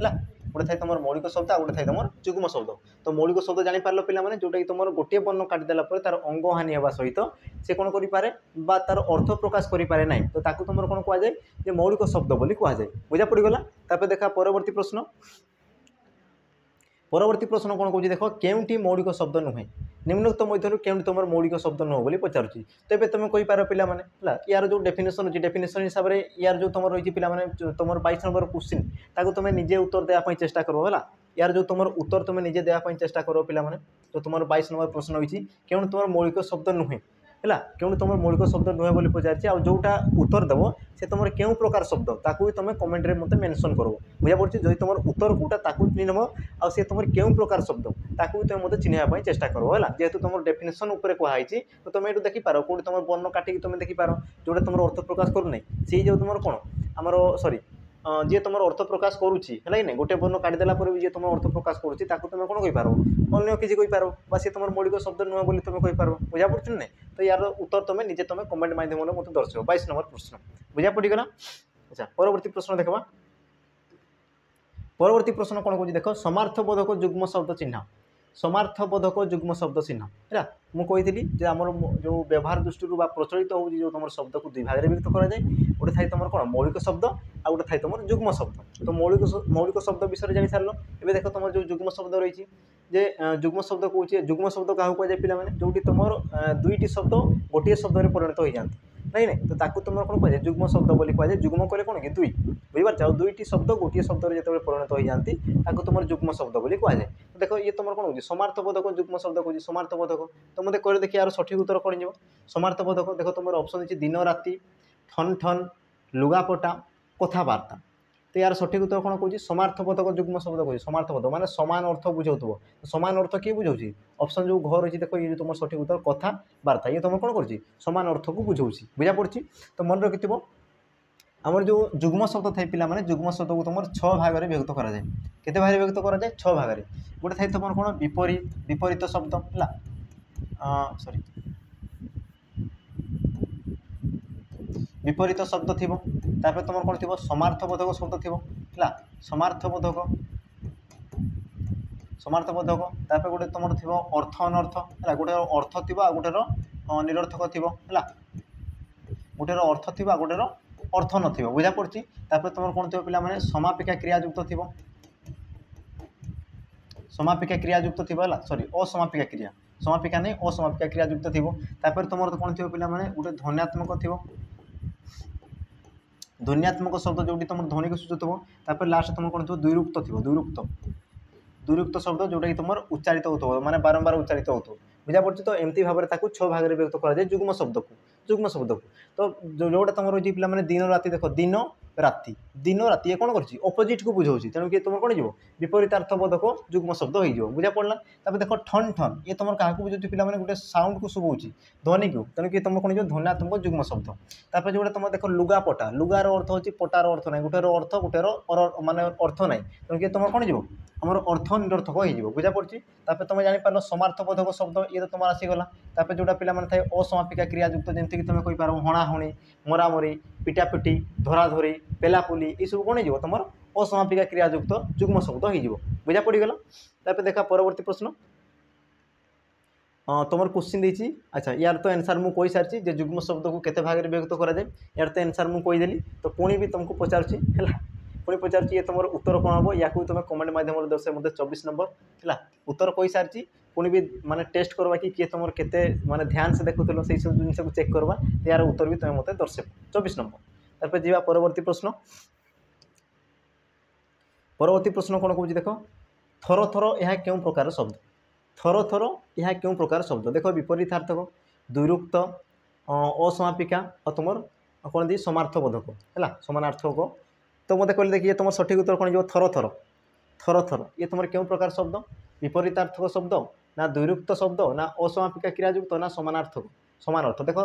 है गोटे थाई तुम मौलिक शब्द आ गोटे थाई तुम जुग्म शब्द तो मौलिक शब्द जापर पे जोटा कि तुम गोटे वर्ण काटिदेला तार अंग हानि होगा सहित से कौन करें तार अर्थ प्रकाश करें ना तो तुम कौन कहुए मौलिक शब्द बोली कहुए बुझा पड़गला देखा परवर्ती प्रश्न कौन कौन देख केउटी मौलिक शब्द नुहे निम्नोक्त मध्य केउटी तुम मौलिक शब्द नुह बोली पचारुची तो ये तुम कहींपार पे यार जो डेफिनेशन अच्छी डेफिनेशन हिसाब से यार जो तुम रही पे तुम 22 नंबर क्वेश्चन ताको तुम निजे उत्तर देवाई चेष्टा करो है यार जो तुम उत्तर तुम निजे देवाई चेष्टा करो पे तो तुम 22 नंबर प्रश्न रही क्यों तुम मौलिक शब्द नुहे है क्यों तुम मौलिक शब्द नुहे बोली पचार आ जोटा उत्तर देव से तुम क्यों प्रकार शब्द ताकू भी तुम कमेंट में मत मेंशन कर बुझा पड़ी जो तुम उत्तर कौटा ताकू चिन्हब आ सी तुम क्यों प्रकार शब्द ताकू भी तुम मत चिन्हवाई चेष्टा कर है जेहेतु तुम डेफिनेशन उपर कहुई तो तुम ये देखिपार कौट तुम वर्ण काटिक तुम देखिपार जोटा तुम अर्थ प्रकाश करूना सी जो तुम कौन आमर सॉरी जी तुम अर्थ प्रकाश करुच्ची है ना गोटे वर्ण काटिदेला जी तुम अर्थ प्रकाश करुच्ची तुम कौन कहींपार अन्य किसी कहींपार सी तुम मौलिक शब्द नुह बोली तुम कहींपार बुझा पड़ी ना तो यार उत्तर तुम निजे तुम कमेंट माध्यम मत दर्शाओ 22 नंबर प्रश्न बुझा पड़गला। अच्छा परवर्ती प्रश्न देखा परवर्ती प्रश्न कौन कह देख समार्थबोधक जुग्म शब्द चिन्ह समार्थबोधक जुग्म शब्द चिन्ह है मुझे आमर जो व्यवहार दृष्टि प्रचलित हो जो तुम शब्द को दुई भाग में व्यक्त कराए गोटे थाई तुम कौन मौलिक शब्द आ गोटे थाई तुम जुग्म शब्द तो मौलिक शब्द विषय जानी सार ए देख तुम जो जुग्म शब्द रही जे जुग्म शब्द कहे जुग्म शब्द क्या कहुए पे जो तुम दुईटी शब्द गोटे शब्द में परिणत हो जाती नहीं नहीं तो ताकू तुम कौन कहे जुग्म शब्द बोली कहुए जुग्म कले कौन कि दुई बुझीपार आ दुईटी शब्द गोटे शब्द जो परिणत हो जाती तुम जुग्म शब्द बोली कहुए तो देख ये तुम कौन हो समार्थबोधक जुग्म शब्द कहे समार्थबोधक तो मतलब कह देखिए यार सठिक उत्तर कौन जा समार्थबोधक देख तुम ऑप्शन अच्छी दिन राति ठन ठन लुगापटा कथबार्ता तो यार सठिक उत्तर कौन कह समार्थबोधक जुग्म शब्द कहे समार्थबोधक माने समान अर्थ बुझाऊ समान अर्थ किए बुझाऊँ ऑप्शन जो घर रही देख ये तुम सठिक उत्तर कथबार्ता ये तुम कौन कर समान अर्थ को बुझाऊँ बुझा पड़ी तो मन रखि आमर जो जुग्म शब्द थाई पे जुग्म शब्द को तुम 6 भाग में व्यक्त कराए केते भाग में व्यक्त कराए 6 भाग में गोटे थाई तुम कौन विपरीत शब्द है सॉरी विपरीत शब्द थी तुम कौन थी समार्थबोधक शब्द थी है समार्थबोधक गोटे तुम थी अर्थ अनर्थ है गोटे अर्थ थी गोटे निरर्थक थी है गोटे अर्थ थी गोटे अर्थ न बुझा पड़ी तुम कौन थी पे समापिका क्रियायुक्त थी समापिका क्रियायुक्त थी है सॉरी असमापिका क्रिया समापिका नहीं असमापिका क्रियायुक्त थी तुम कौन थी पे गोटे ध्वन्यात्मक थी ध्वन्यात्मक शब्द जो तुम ध्वनि को सूचुव लास्ट तुम कौन थी दुईरुक्त थी दुईरुक्त शब्द जोटा कि तुम उच्चारित हो माने बारंबार उच्चारित हो बुझा पड़ी तो एमती भाव में 6 भाग में व्यक्त कराए जुग्म शब्द को तो जोटा तुम रही पे दिन राति देख दिन राति ये कौन कर अपोजिट को बुझाऊँ तेणु कि तुम कौन जो विपरीतार्थबोधक जुग्म शब्द हो बुझा पड़ा देख ठन ठन ये तुम क्या बुझे पे गोटे साउंड को शुभाऊँ ध्वनि को तेणु कि तुम कौन जो ध्वन्यात्मक जुग्म शब्द जो तुम देख लुगापटा लुगार अर्थ हो पटार अर्थ ना गोटे अर्थ गोटे माने अर्थ ना तेणु कि तुम कौन जो आमर अर्थ निरर्थक हो बुझा पड़ी तुम जापर समार्थबोधक शब्द ये तो तुम आसीगला जोटा पे थाए असमापिका क्रियायुक्त जमीक तुम कहींपार हणाहणी मरामरी पिटापिटी धराधरी पेलापुली ये सब कौन हो तुम असमापिका क्रियायुक्त जुग्म शब्द हो बुझा पड़गला देखा परवर्ती प्रश्न तुम क्वेश्चन देती अच्छा यार तो आंसर मुझे कही सारी जुग्म शब्द को केते भाग में व्यक्त कराए यार तो आंसर मुझे कहीदेली तो पुणी भी तुमको पचारुची है पुणी पचार ये तुम उत्तर कौन हम या तुम कमेंट माध्यम दर्शाए मतलब 24 नंबर है उत्तर कही सारी पुणी भी माने टेस्ट करवा कि किए तुम केते माने ध्यान से देखुल से सब जिन को चेक करवा यार उत्तर भी तुम मतलब दर्शाए 24 नंबर तापर जी परवर्ती प्रश्न कौन कौन देख थर थर यह क्यों प्रकार शब्द थर थर यह क्यों प्रकार शब्द देख विपरीतार्थक दुरुक्त असमापिका और तुम कौन दी समार्थबोधक है समानार्थक तो मत कहले देखिए तुम सठिक उत्तर कौन थर थर थर थर ये तुम क्यों प्रकार शब्द विपरीतार्थक शब्द ना दुरुक्त शब्द ना असमापिका क्रियायुक्त ना समानार्थक समान अर्थ देख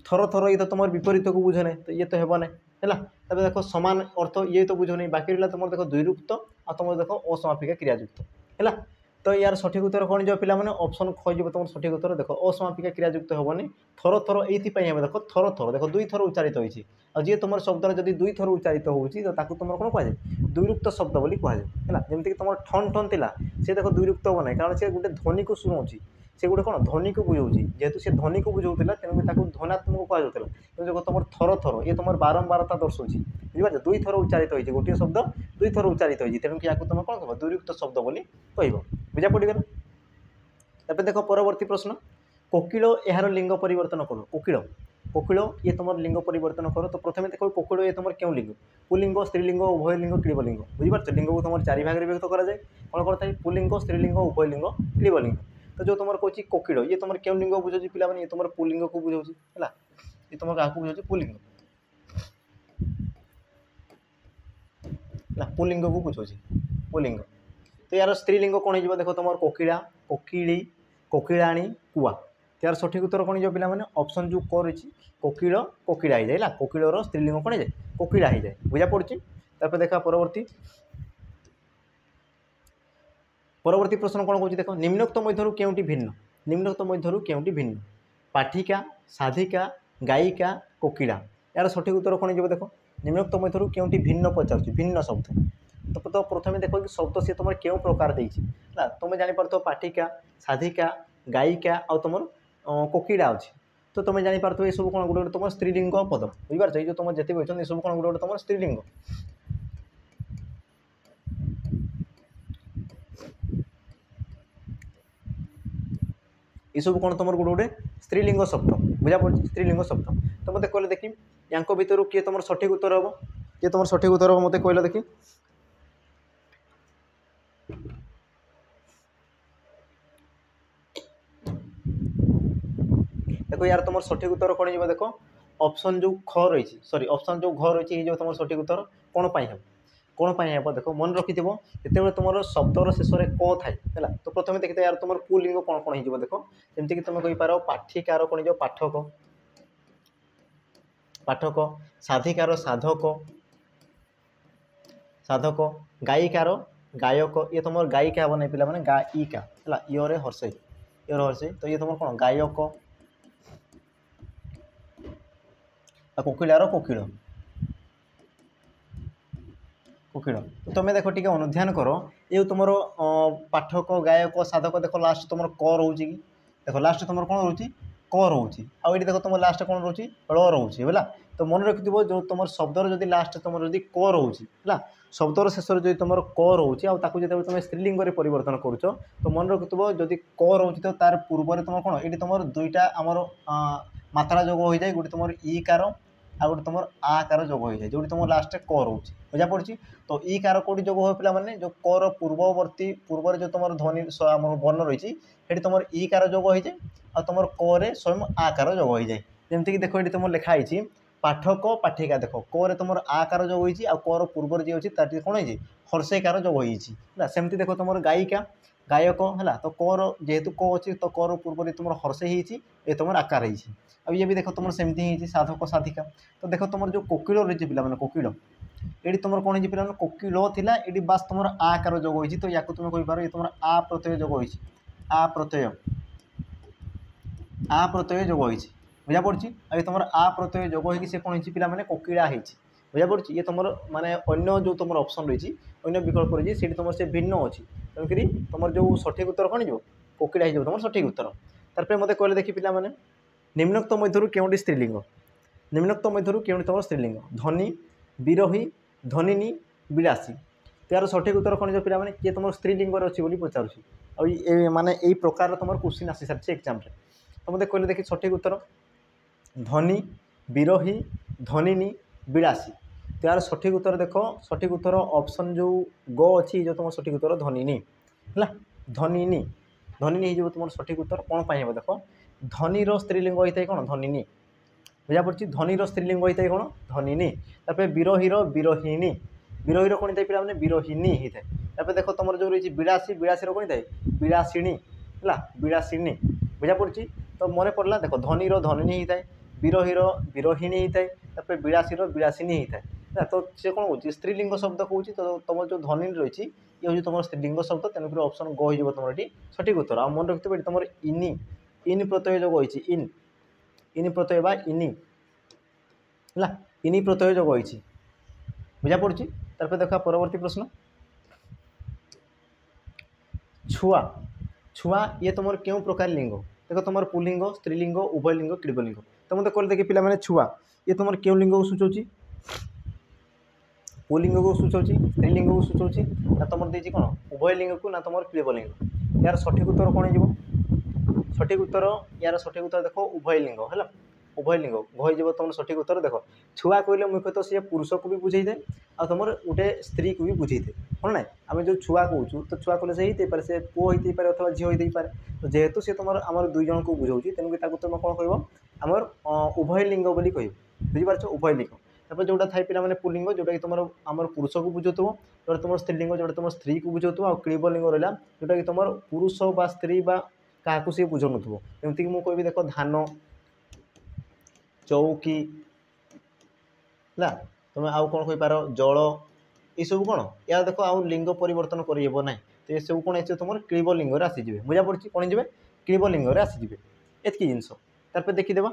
थर थर ये तो तुम विपरीत को बुझे नहीं तो ये तो हेब ना है देख समान अर्थ ये तो बुझ नहीं बाकी रहा तुम देख दुरुक्त आ तुम देख असमापिका क्रियायुक्त है तो यार सठिक उत्तर कौन जो पिला ऑप्शन खोज तुम सठिक उत्तर देख असमापिका क्रियायुक्त हेनी थर थर ये देख थर थर देख दुई थर उच्चारित होती जी तुम शब्द जब दुई थर उच्चारित होती तो तुम कौन कहुए दुरुक्त शब्द बोली कहुए है जमीक तुम ठन ठन थिला सी देख दुरुक्त हम ना कारण से गोटे ध्वनि को शुणाऊँगी से गोटे कौन ध्वनि को बुझाऊँगी जेहेतु से ध्वनि को बुझाऊला तेणुक ध्वनात्मक कहुला कि तुम थर थर ये तुम बारंबारता दर्शाऊँगी बुझे दुई थर उच्चारित होती गोटे शब्द दुई थर उच्चारित होती तेणुक या तुम कौन कह दुरुक्त शब्द बोली कह बुझा पड़गला तब देख परवर्ती प्रश्न कोकिल यार लिंग परिवर्तन कर कोकिल कोकिल ये तुम लिंग परिवर्तन कर तो प्रथम देख कोकिल ये तुम क्यों लिंग पुलिंग स्त्रीलिंग उभय लिंग क्लीबलिंग बुझीपार लिंग को तुम चारि भाग में व्यक्त कराए कौन कौन था पुलिंग स्त्रीलिंग उभय लिंग क्लीबलिंग तो जो तुम कौन कोकिल ये तुम क्यों लिंग बुझे पिला ये तुम पुलिंग को बुझाऊँ है ये तुम क्या बुझाऊँ पुलिंग पुलिंग को बुझाऊँ पुलिंग तो यार स्त्रीलिंग कौन हो देख तुम कोकिला कोकिली कोकिलाणी कुआ तो यार सठिक उत्तर कौन हो पिला ऑप्शन जो कर कोकिल कोकिला हो जाए कोकिलर स्त्रीलिंग कौन जाए कोकिला हो जाए बुझा पड़ी तापर देखा परवर्ती प्रश्न कौन कौन देख निम्नोक्त मध्य क्योंटी भिन्न निम्नोक्त मध्य क्योंटी भिन्न पाठिका साधिका गायिका कोकिला यार सठिक उत्तर कौन हो देख निम्नोक्त मध्य क्योंटी भिन्न पचार भिन्न शब्द तो प्रथम देख कि शब्द सी तुम क्यों प्रकार देती तुम जापर पाठिका साधिका गायिका आ तुम कोकिला अच्छी तो तुम जापर ये सब कौन गोटे तुम स्त्रीलिंग पद बुझीपार ये तुम जिते भी ये सब कौन गोटे तुम स्त्रीलिंग ये सब कौन तुम गोटे गोटे स्त्रीलिंग शब्द बुझा पड़ी स्त्रीलिंग शब्द तो मत कहले देखी या भितर किए तुम सठिक उत्तर हम किए तुम सठिक उत्तर हम मत कहले देखी देखो यार तुम सठिक उत्तर कौन हो देख ऑप्शन जो ख रही सॉरी ऑप्शन जो घ रही है तुम सठिक उत्तर कौन पाई हम देख मन रखि जिते तुम शब्दर शेष में क थाए है तो प्रथम देखते यार तुम पुलिंग कौन कौन हो देख जमीक तुम कहींपार पाठिकार कौन हो पाठक पाठक साधिकार साधक साधक गायिकार गायक ये तुम गायिका हम नहीं पिला मैंने गायिका है योर हर्षे तो ये तुम कौन गायक कोकिलार कोकिल कोकिल तो तुम देख टी अनुध्यान कर ये तुम पाठक गायक साधक देख लास्ट तुम क रोचे कि देख लास्ट तुम कौन रोचे क रोचे आउ देख तुम लास्ट कौन रोचे ल रोचे है तो मन रखि जो तुम शब्दर जदि लास्ट तुम जदि क रोचे है शब्दर शेष जो तुम क रोचे आउ जो तुम स्त्रीलिंग परिवर्तन करुच तो मन रखि जदि क रोचे तो तार पूर्व तुम कौन ये तुम दुईटा आमर मात्रा जोग हो जाए गोटे तुम ई कार आ गोटे तुम आ कार जोग हो जाए जो तुम लास्ट क रोचे बुझा पड़ी तो ई कार कौटी जोग हो पिला माने जो कर पूर्ववर्ती पूर्व जो तुम ध्वनि वर्ण रही है तुम ई कार जोग हो जाए आ तुम क स्वयं आ कार जोग हो जाए जमीक देख ये तुम लिखाई पाठक पाठिका देख क तुम आ कार जोग होती आ कर पूर्व जी अच्छी तार कौन है हर्षे कार जोग होती सेमती देख तुम गायिका गायक है तो कर जेहेतु क अच्छी तो कर पूर्व तुम हर्षे ये तुम आकार होती अब ये भी देख तुम सेमती साधक साधिका तो देख तुम जो कोकिल रही पिला कोकिल ये तुम कौन हो पिला कोकिल थिला ये बास तुम आकार जोग होती तो या तुम कहींपार ये तुम आ प्रत्यय जोग होती आ प्रत्यय जोग होती बुझा पड़ी आ तुम आ प्रत्यय जोग हो कौन हो पिला माने कोकिला होती बुझा पड़ी ये तुम माने अन्य जो तुम ऑप्शन रही अन्य विकल्प रही है तुम से भिन्न अच्छी तेणुक तुम जो सठिक उत्तर कौन हो कोकिला हो तुम सठिक उत्तर तार मत कहले देखी पिला माने निम्नोक्त मध्य क्योंटी स्त्रीलिंग निम्नोक्त मध्य क्योंटी तुम स्त्रीलिंग धनी विरही धनिनी विलासी तो यार सठिक उत्तर कौन हो पिला माने किए तुम स्त्रीलिंग अच्छी बोली पचार माने यही प्रकार तुम क्वेश्चन आसी सारी एग्जाम तो मत कहले देखी सठिक उत्तर धनी विरही धनिनी ବିଳାସୀ। तो यार सठिक उत्तर देख सठिक उत्तर ऑप्शन जो ग अच्छी जो तुम सठिक उत्तर धनिनी है धनिनी धनिनी हो तुम सठिक उत्तर कौन पाई देख धनीर स्त्रीलिंग होता है कौन धनिनी बुझा पड़ी धनीर स्त्रीलिंग होता है कौन धनिनी तापर विरहीर विरहिणी विरहीर कौन होता है पे विरहिणी होता है देख तुम जो रही बिड़ासी बिड़ासी कौन होता है बिड़ासिणी है बिड़ासिणी बुझा पड़ी तो मन पड़ा देख धनीर धनिनी होता है विरहीर विरहिणी होता है तापर बिड़ासीर बिड़ासिनी होता है ना तो सी कौन हो स्त्रीलिंग शब्द कौन तो तुम जो धनी रही ये हूँ तुम स्त्रीलिंग शब्द तेणुक ऑप्शन ग हो तुम ये सठिक उत्तर आ मन रखिए तुम इनि इन प्रत्यय जो होती इन इन प्रत्यय बा इनि है इनि प्रत्यय जो होती बुझा पड़ी तार देखा परवर्ती प्रश्न छुआ छुआ ये तुम क्यों प्रकार लिंग देख तुम पुलिंग स्त्रीलिंग उभयलिंग क्लीबलिंग तो मतलब कह देखिए पे छुआ ये तुम क्यों लिंग को सूचाऊँ पुलिंग को सूचाऊँ स्त्रीलिंग को सूचाऊँ ना तुम देती कौन उभयलिंग को ना तुम क्लीबलिंग यार सठिक उत्तर कौन हो सठिक उत्तर यार सठिक उत्तर देख उभयलिंग है उभयलिंग हो तुम सठिक उत्तर देख छुआ कहले मुख्यतः सी पुरुष को भी बुझे थाए आ तुम गोटे स्त्री को भी बुझे थाए हाँ ना आम जो छुआ कहूँ तो छुआ कहले से होते पारे से पुओ होते पारे अथवा झील होते पारे तो जेहेतु सी तुम आम दुई जन को बुझाऊँ तेणुक तुम कौन कह आमर उभयलिंग बोली कह बुझीपार उभयलिंग तापर जोटा थाए पे पुलिंग जोटा कि तुम आम पुरुष को बुझाऊ जोटा तुम स्त्रीलिंग जोटा तुम स्त्री को बुझाऊ आ क्लीबलिंग रहा जोटा कि तुम पुरुष बा स्त्री बा क्या सी बुझाऊ नमती मुझे देख धान चौकी है तुम आउ कौन कहींपार जल ये सब कौन या देख आउ लिंग परिवर्तन करहब ना तो ये सब कौन आस तुम क्लीबलिंग आसीजे बुझा पड़ी कौन जी क्लीबलिंग आसीजे एतकी जिनस तार देखीदेव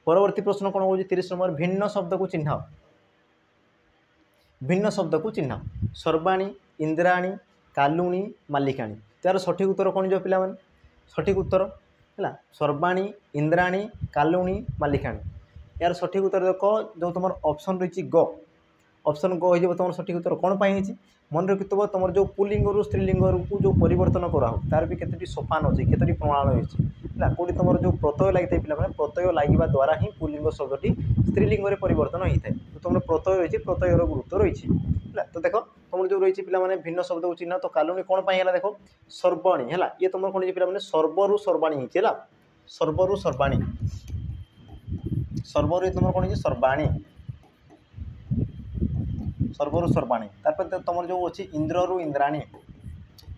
परवर्ती प्रश्न कौन हो 30 नंबर भिन्न शब्द को चिन्ह भिन्न शब्द को चिन्ह सर्वाणी इंद्राणी कालुणी मालिकाणी तार सठिक उत्तर कौन जो पिला सठिक उत्तर है सर्वाणी इंद्राणी कालुणी मालिकाणी यार सठिक उत्तर देख जो तुम ऑप्शन रही ग ऑप्शन ग हो तुम सठिक उत्तर कौन पाई मन रखिथो तुम जो पुलिंग स्त्रीलिंग को जो परिवर्तन करा तार भी केतोटी सोपान अच्छी केतोटी प्रणाल रही है कौटी तुम जो प्रत्यय लगी पे प्रत्यय लगे द्वारा ही पुलिंग शब्दी स्त्रीलिंग में परिवर्तन होता है तो तुम प्रत्यय रही प्रत्ययर गुरुत्व रही है तो देख तुम जो रही पे भिन्न शब्द को चिन्ह तो कालुणी कौन पाई देख सर्वाणी है ये तुम कौन पे सर्वरु सर्वाणी है सर्वरु सर्वाणी सर्वर तुम कौन सर्वाणी सर्वरु सर्वाणी तापर तुम जो अच्छी इंद्ररु इंद्राणी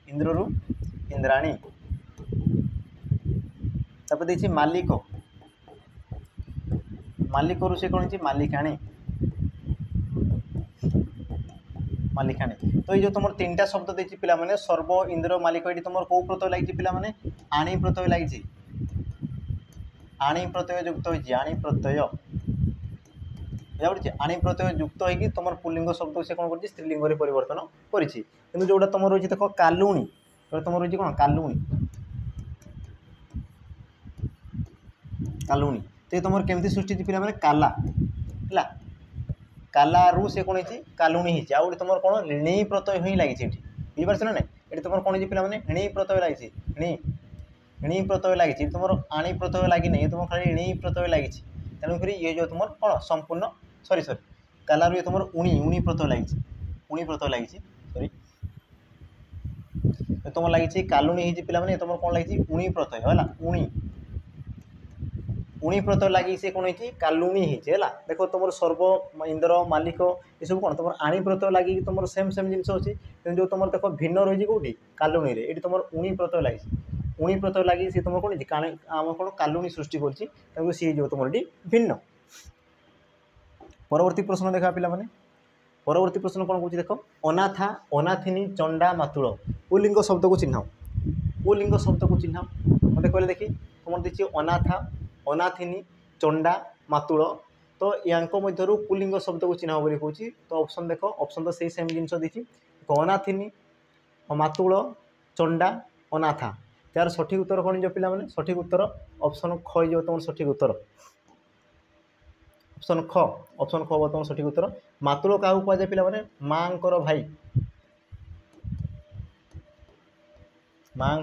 इंद्ररु इंद्राणी तापर देखिए मालिक मालिक से कौन मालिकाणी मालिकाणी तो ये तुम तीन टा शब्द देखिए पे सर्व इंद्र मालिक ये तुम कौ प्रत्यय लगी पे आणी प्रत्यय लगी आणी प्रत्यय युक्त हो आणी प्रत्यय आणी प्रत्यय युक्त हो तुम पुलिंग शब्द से कौन कर स्त्रीलिंग परिवर्तन कर जोटा तुम रही देख कालुणी तुम रही कौन कालुणी कालुणी तो तुम केमती सृष्टि पे काला है काला रू से कौन है कालुणी आउ तुम कौन णी प्रत्यय ही लगी बुझीपार ना ये तुम कौन पे णी प्रत्यय लगी णी प्रत्यय लगी तुम आणी प्रत्यय लगी नहीं तुम खाली णी प्रत्यय लगी तेणुक ये जो तुम कौन संपूर्ण सॉरी सॉरी काला रू तुम उणी उणी प्रत्यय लगी उणी प्रत्यय लगी सॉरी तुम लगी कालुणी पे तुम कौन लगी उणी प्रत्यय है उणी उणी प्रत्यय लगी से कौन है कालुणी है देख तुम सर्व इंद्र मालिक ये सब कौन तुम आणी प्रत्यय लगी तुम सेम सेम जिन अच्छी जो तुम देख भिन्न रही कौटी कालुणी ये तुम उणी प्रत्यय लगी उणी प्रत्यय लगी सी तुम कौन आम कौन कालुणी सृष्टि कर सी जो तुम ये भिन्न परवर्ती प्रश्न देखा पे परवर्ती प्रश्न कौन कौन देख अनाथा अनाथिनी चंडा मातुल पुलिंग शब्द को चिन्ह पुलिंग शब्द को चिन्ह मत कहले देखी तुम देखिए अनाथा अनाथिनी चंडा मातुल तो या मध्य पुलिंग शब्द को चिन्ह बोली कहूँ तो ऑप्शन देख ऑप्शन तो सही सेम जिनस देखी अनाथिनी मातुल चंडा अनाथा यार सठिक उत्तर कौन जो पे सठिक उत्तर ऑप्शन ख हो तुम सठिक उत्तर ऑप्शन ख हम तुम सठिक उत्तर मातुल क्या कहुए पे माँ भाई माँ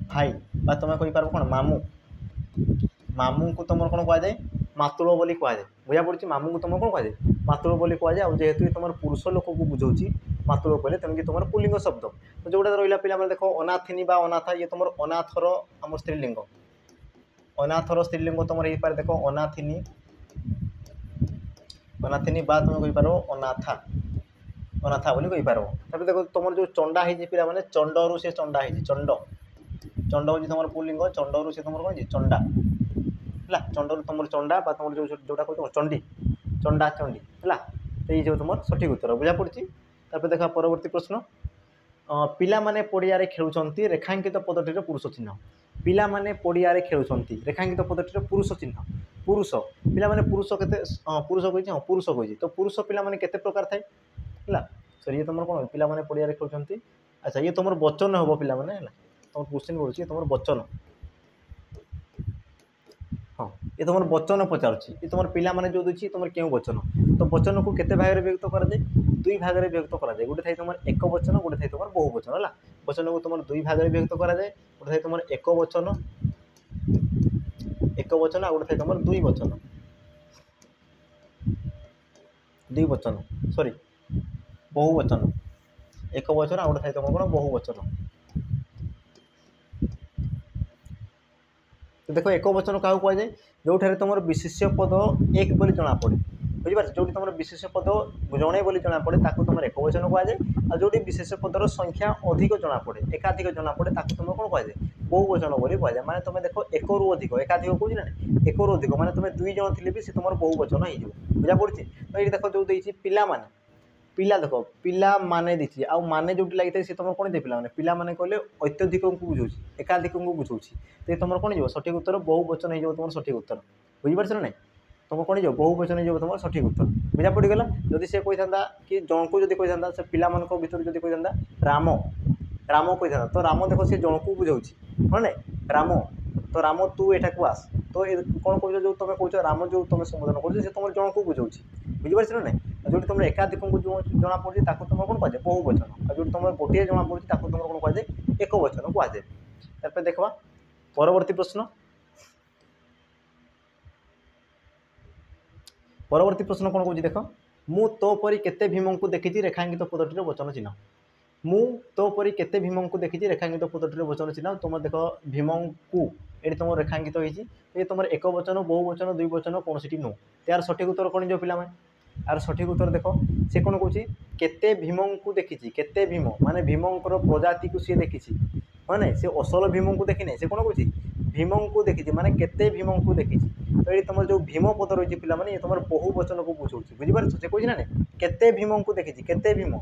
भाई तुम कहींपार कौन मामू मामू को तुम कौन कहुए ମାତୃ ବୋଲି କୁହାଯାଏ। ବୁଝା ପଡ଼ୁଛି ମାମୁଁକୁ ତୁମର କ'ଣ କୁହାଯାଏ ମାତୃ ବୋଲି କୁହାଯାଏ। ଆଉ ଯେହେତୁ ତୁମର ପୁରୁଷ ଲୋକକୁ ବୁଝାଉଛି ମାତୃ କହିଲେ ତେଣୁକି ତୁମର ପୁଲିଙ୍ଗ ଶବ୍ଦ। ତ ଯେଉଁଟା ରହିଲା ପିଲାମାନେ ଦେଖ ଅନାଥିନୀ ବା ଅନାଥା ଇଏ ତୁମର ଅନାଥର ଆମର ସ୍ତ୍ରୀଲିଙ୍ଗ। ଅନାଥର ସ୍ତ୍ରୀଲିଙ୍ଗ ତୁମର ହେଇପାରେ ଦେଖ ଅନାଥିନୀ ଅନାଥିନୀ ବା ତୁମେ କହିପାର ଅନାଥା ଅନାଥା ବୋଲି କହିପାରିବ। ତାପରେ ଦେଖ ତୁମର ଯେଉଁ ଚଣ୍ଡା ହେଇଛି ପିଲାମାନେ ଚଣ୍ଡରୁ ସେ ଚଣ୍ଡା ହେଇଛି ଚଣ୍ଡ ଚଣ୍ଡ ହେଉଛି ତୁମର ପୁଲିଙ୍ଗ ଚଣ୍ଡରୁ ସେ ତୁମର କ'ଣ ହେଇଛି ଚଣ୍ଡା ହେଲା। ଚଣ୍ଡରୁ ତୁମର ଚଣ୍ଡା ବା ତୁମର ଯେଉଁଟା କହୁଛ ଚଣ୍ଡୀ ଚଣ୍ଡା ଚଣ୍ଡୀ ହେଲା। ତ ଏଇ ଯେଉଁ ତୁମର ସଠିକ୍ ଉତ୍ତର ବୁଝା ପଡ଼ୁଛି। ତାପରେ ଦେଖ ପରବର୍ତ୍ତୀ ପ୍ରଶ୍ନ ପିଲାମାନେ ପଡ଼ିଆରେ ଖେଳୁଛନ୍ତି ରେଖାଙ୍କିତ ପଦଟିର ପୁରୁଷ ଚିହ୍ନ। ପିଲାମାନେ ପଡ଼ିଆରେ ଖେଳୁଛନ୍ତି ରେଖାଙ୍କିତ ପଦଟିର ପୁରୁଷ ଚିହ୍ନ। ପୁରୁଷ ପିଲାମାନେ ପୁରୁଷ କେତେ ପୁରୁଷ କହିଛି ହଁ ପୁରୁଷ କହିଛି। ତ ପୁରୁଷ ପିଲାମାନେ କେତେ ପ୍ରକାର ଥାଏ ହେଲା। ସରି ଇଏ ତୁମର କ'ଣ ପିଲାମାନେ ପଡ଼ିଆରେ ଖେଳୁଛନ୍ତି। ଆଚ୍ଛା ଇଏ ତୁମର ବଚନ ହେବ ପିଲାମାନେ ହେଲା। ତୁମର କ୍ୱେଶ୍ଚିନ୍ କରୁଛି ତୁମର ବଚନ ହଁ ଏ ତୁମର ବଚନ ପଚାରୁଛି। ଏ ତୁମର ପିଲାମାନେ ଯେଉଁ ଦେଉଛି ତୁମର କେଉଁ ବଚନ। ତ ବଚନକୁ କେତେ ଭାଗରେ ବିଭକ୍ତ କରାଯାଏ ଦୁଇ ଭାଗରେ ବିଭକ୍ତ କରାଯାଏ। ଗୋଟେ ଥାଏ ତୁମର ଏକ ବଚନ ଗୋଟେ ଥାଏ ତୁମର ବହୁ ବଚନ ହେଲା। ବଚନକୁ ତୁମର ଦୁଇ ଭାଗରେ ବିଭକ୍ତ କରାଯାଏ। ଗୋଟେ ଥାଏ ତୁମର ଏକ ବଚନ ଆଉ ଗୋଟେ ଥାଏ ତୁମର ଦୁଇ ବଚନ ସରି ବହୁ ବଚନ। ଏକ ବଚନ ଆଉ ଗୋଟେ ଥାଏ ତୁମର କ'ଣ ବହୁ ବଚନ। ତ ଦେଖ ଏକ ବଚନ କାହାକୁ କୁହାଯାଏ ଯେଉଁଠାରେ ତୁମର ବିଶେଷ୍ୟ ପଦ ଏକ ବୋଲି ଜଣାପଡ଼େ। ବୁଝିପାରୁଛ ଯେଉଁଠି ତୁମର ବିଶେଷ୍ୟ ପଦ ଜଣେ ବୋଲି ଜଣାପଡ଼େ ତାକୁ ତୁମର ଏକ ବଚନ କୁହାଯାଏ। ଆଉ ଯେଉଁଠି ବିଶେଷ୍ୟ ପଦର ସଂଖ୍ୟା ଅଧିକ ଜଣାପଡ଼େ ଏକାଧିକ ଜଣାପଡ଼େ ତାକୁ ତୁମର କ'ଣ କୁହାଯାଏ ବହୁ ବଚନ ବୋଲି କୁହାଯାଏ। ମାନେ ତୁମେ ଦେଖ ଏକରୁ ଅଧିକ ଏକାଧିକ କହୁଛି ନା ଏକରୁ ଅଧିକ ମାନେ ତୁମେ ଦୁଇ ଜଣ ଥିଲେ ବି ସେ ତୁମର ବହୁ ବଚନ ହେଇଯିବ। ବୁଝା ପଡ଼ୁଛି। ତ ଏଇଠି ଦେଖ ଯେଉଁ ଦେଇଛି ପିଲାମାନେ ପିଲା ଦେଖ ପିଲାମାନେ ଦେଇଛି ଆଉ ମାନେ ଯେଉଁଠି ଲାଗିଥାଏ ସେ ତୁମର କ'ଣ ଦିଏ ପିଲାମାନେ ପିଲାମାନେ କହିଲେ ଅତ୍ୟଧିକଙ୍କୁ ବୁଝାଉଛି ଏକାଧିକଙ୍କୁ ବୁଝାଉଛି। ତ ଏ ତୁମର କ'ଣ ହେଇଯିବ ସଠିକ୍ ଉତ୍ତର ବହୁ ବଚନ ହେଇଯିବ ତୁମର ସଠିକ୍ ଉତ୍ତର। ବୁଝିପାରୁଛ ନା ନାହିଁ ତୁମର କ'ଣ ହେଇଯିବ ବହୁ ବଚନ ହେଇଯିବ ତୁମର ସଠିକ୍ ଉତ୍ତର। ବୁଝା ପଡ଼ିଗଲା। ଯଦି ସେ କହିଥାନ୍ତା କି ଜଣକୁ ଯଦି କହିଥାନ୍ତା ସେ ପିଲାମାନଙ୍କ ଭିତରୁ ଯଦି କହିଥାନ୍ତା ରାମ କହିଥାନ୍ତା ତ ରାମ ଦେଖ ସେ ଜଣକୁ ବୁଝାଉଛି ହଁ ନାଇଁ ରାମ ତ ରାମ ତୁ ଏଠାକୁ ଆସ। ତ କ'ଣ କହୁଛ ଯେଉଁ ତୁମେ କହୁଛ ରାମ ଯେଉଁ ତୁମେ ସମ୍ବୋଧନ କରୁଛ ସେ ତୁମର ଜଣକୁ ବୁଝାଉଛି। ବୁଝିପାରୁଛ ନା ନାହିଁ। ଆଉ ଯେଉଁଠି ତୁମର ଏକାଧିକଙ୍କୁ ଯେଉଁ ଜଣାପଡ଼ୁଛି ତାକୁ ତୁମର କ'ଣ କୁହାଯାଏ ବହୁ ବଚନ। ଆଉ ଯେଉଁଠି ତୁମର ଗୋଟିଏ ଜଣାପଡ଼ୁଛି ତାକୁ ତୁମର କ'ଣ କୁହାଯାଏ ଏକ ବଚନ କୁହାଯାଏ। ତାପରେ ଦେଖିବା ପରବର୍ତ୍ତୀ ପ୍ରଶ୍ନ। ପରବର୍ତ୍ତୀ ପ୍ରଶ୍ନ କ'ଣ କହୁଛି ଦେଖ ମୁଁ ତୋ ପରି କେତେ ଭୀମଙ୍କୁ ଦେଖିଛି ରେଖାଙ୍କିତ ପଦଟିର ବଚନ ଚିହ୍ନ। ମୁଁ ତୋ ପରି କେତେ ଭୀମଙ୍କୁ ଦେଖିଛି ରେଖାଙ୍କିତ ପଦଟିର ବଚନ ଚିହ୍ନ। ତୁମର ଦେଖ ଭୀମଙ୍କୁ ଏଠି ତୁମର ରେଖାଙ୍କିତ ହେଇଛି। ଏ ତୁମର ଏକ ବଚନ ବହୁ ବଚନ ଦୁଇ ବଚନ କୌଣସିଟି ନୁହଁ। ଏହାର ସଠିକ୍ ଉତ୍ତର କ'ଣ ହେଇଯିବ ପିଲାମାନେ ଆର ସଠିକ୍ ଉତ୍ତର ଦେଖ ସେ କ'ଣ କହୁଛି କେତେ ଭୀମଙ୍କୁ ଦେଖିଛି। କେତେ ଭୀମ ମାନେ ଭୀମଙ୍କର ପ୍ରଜାତିକୁ ସିଏ ଦେଖିଛି ହଁ ନାଇଁ ସେ ଅସଲ ଭୀମଙ୍କୁ ଦେଖିନାହିଁ। ସେ କ'ଣ କହୁଛି ଭୀମଙ୍କୁ ଦେଖିଛି ମାନେ କେତେ ଭୀମଙ୍କୁ ଦେଖିଛି। ତ ଏଠି ତୁମର ଯେଉଁ ଭୀମ ପଦ ରହିଛି ପିଲାମାନେ ଏ ତୁମର ବହୁ ବଚନକୁ ବୁଝାଉଛି। ବୁଝିପାରୁଛ ସେ କହୁଛି ନା ନାଇଁ କେତେ ଭୀମଙ୍କୁ ଦେଖିଛି କେତେ ଭୀମ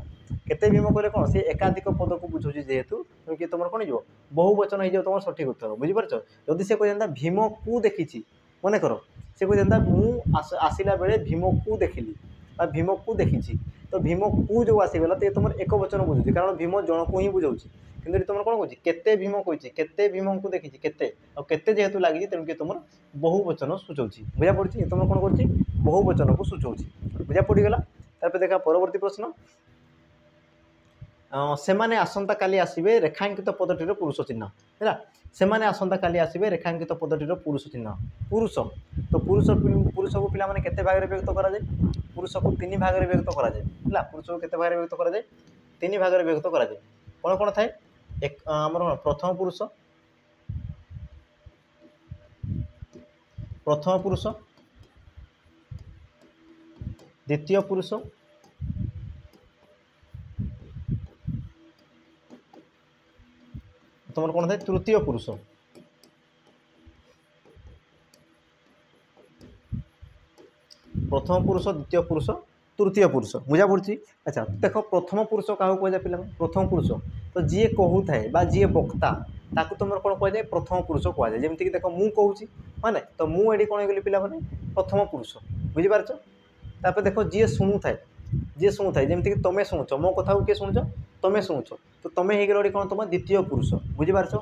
କହିଲେ କ'ଣ ସେ ଏକାଧିକ ପଦକୁ ବୁଝାଉଛି ଯେହେତୁ କି ତୁମର କ'ଣ ହେଇଯିବ ବହୁ ବଚନ ହେଇଯିବ ତୁମର ସଠିକ୍ ଉତ୍ତର। ବୁଝିପାରୁଛ ଯଦି ସେ କହିଥାନ୍ତା ଭୀମକୁ ଦେଖିଛି ମନେକର ସେ କହିଥାନ୍ତା ମୁଁ ଆସିଲା ବେଳେ ଭୀମକୁ ଦେଖିଲି ବା ଭୀମକୁ ଦେଖିଛି ତ ଭୀମକୁ ଯେଉଁ ଆସିଗଲା ତ ଏ ତୁମର ଏକ ବଚନ ବୁଝୁଛି କାରଣ ଭୀମ ଜଣକୁ ହିଁ ବୁଝାଉଛି। କିନ୍ତୁ ଏଠି ତୁମର କ'ଣ କହୁଛି କେତେ ଭୀମ କହିଛି କେତେ ଭୀମଙ୍କୁ ଦେଖିଛି କେତେ ଆଉ କେତେ ଯେହେତୁ ଲାଗିଛି ତେଣୁକି ତୁମର ବହୁ ବଚନ ସୂଚାଉଛି। ବୁଝା ପଡ଼ୁଛି ତୁମର କ'ଣ କରୁଛି ବହୁ ବଚନକୁ ସୂଚାଉଛି। ବୁଝା ପଡ଼ିଗଲା। ତାପରେ ଦେଖା ପରବର୍ତ୍ତୀ ପ୍ରଶ୍ନ ସେମାନେ ଆସନ୍ତାକାଲି ଆସିବେ ରେଖାଙ୍କିତ ପଦଟିର ପୁରୁଷ ଚିହ୍ନ ହେଲା। ସେମାନେ ଆସନ୍ତାକାଲି ଆସିବେ ରେଖାଙ୍କିତ ପଦଟିର ପୁରୁଷ ଚିହ୍ନ। ପୁରୁଷ ତ ପୁରୁଷକୁ ପିଲାମାନେ କେତେ ଭାଗରେ ବିଭକ୍ତ କରାଯାଏ ପୁରୁଷକୁ ତିନି ଭାଗରେ ବିଭକ୍ତ କରାଯାଏ ହେଲା। ପୁରୁଷକୁ କେତେ ଭାଗରେ ବିଭକ୍ତ କରାଯାଏ ତିନି ଭାଗରେ ବିଭକ୍ତ କରାଯାଏ। କ'ଣ କ'ଣ ଥାଏ ଆମର ପ୍ରଥମ ପୁରୁଷ ଦ୍ୱିତୀୟ ପୁରୁଷ ତୁମର କ'ଣ ଥାଏ ତୃତୀୟ ପୁରୁଷ। ପ୍ରଥମ ପୁରୁଷ ଦ୍ୱିତୀୟ ପୁରୁଷ ତୃତୀୟ ପୁରୁଷ ବୁଝା ପଡ଼ୁଛି। ଆଚ୍ଛା ଦେଖ ପ୍ରଥମ ପୁରୁଷ କାହାକୁ କୁହାଯାଏ ପିଲାମାନେ ପ୍ରଥମ ପୁରୁଷ ତ ଯିଏ କହୁଥାଏ ବା ଯିଏ ବକ୍ତା ତାକୁ ତୁମର କ'ଣ କୁହାଯାଏ ପ୍ରଥମ ପୁରୁଷ କୁହାଯାଏ। ଯେମିତିକି ଦେଖ ମୁଁ କହୁଛି ହଁ ନାଇଁ ତ ମୁଁ ଏଠି କ'ଣ ହେଇଗଲି ପିଲାମାନେ ପ୍ରଥମ ପୁରୁଷ। ବୁଝିପାରୁଛ। ତାପରେ ଦେଖ ଯିଏ ଶୁଣୁଥାଏ ଯେମିତିକି ତୁମେ ଶୁଣୁଛ ମୋ କଥାକୁ କିଏ ଶୁଣୁଛ ତୁମେ ଶୁଣୁଛ ତ ତୁମେ ହେଇଗଲ ଏଠି କ'ଣ ତୁମ ଦ୍ୱିତୀୟ ପୁରୁଷ। ବୁଝିପାରୁଛ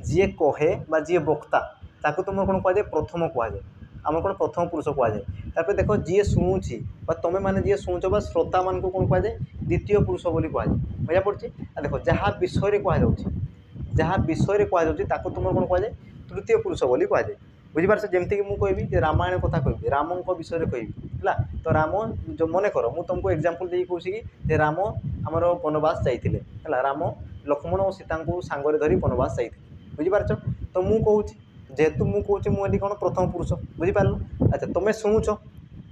ଯିଏ କହେ ବା ଯିଏ ବକ୍ତା ତାକୁ ତୁମର କ'ଣ କୁହାଯାଏ ପ୍ରଥମ କୁହାଯାଏ ଆମର କ'ଣ ପ୍ରଥମ ପୁରୁଷ କୁହାଯାଏ। ତାପରେ ଦେଖ ଯିଏ ଶୁଣୁଛି ବା ତୁମେମାନେ ଯିଏ ଶୁଣୁଛ ବା ଶ୍ରୋତାମାନଙ୍କୁ କ'ଣ କୁହାଯାଏ ଦ୍ୱିତୀୟ ପୁରୁଷ ବୋଲି କୁହାଯାଏ। ବୁଝା ପଡ଼ୁଛି। ଆଉ ଦେଖ ଯାହା ବିଷୟରେ କୁହାଯାଉଛି ତାକୁ ତୁମର କ'ଣ କୁହାଯାଏ ତୃତୀୟ ପୁରୁଷ ବୋଲି କୁହାଯାଏ। बुझीपार जमीक मुझे रामायण कथा कहि राम विषय कहि है तो राम जो मन कर मुझे तुमको एग्जांपल दे कौन कि राम आमर वनवास जाते है राम लक्ष्मण और सीता को सांगे धरी वनवास जाते बुझीपार तो मुझे कहूँ जेहेतु मुझे मुझे कौन प्रथम पुरुष बुझीपार अच्छा तुम्हें शुणुच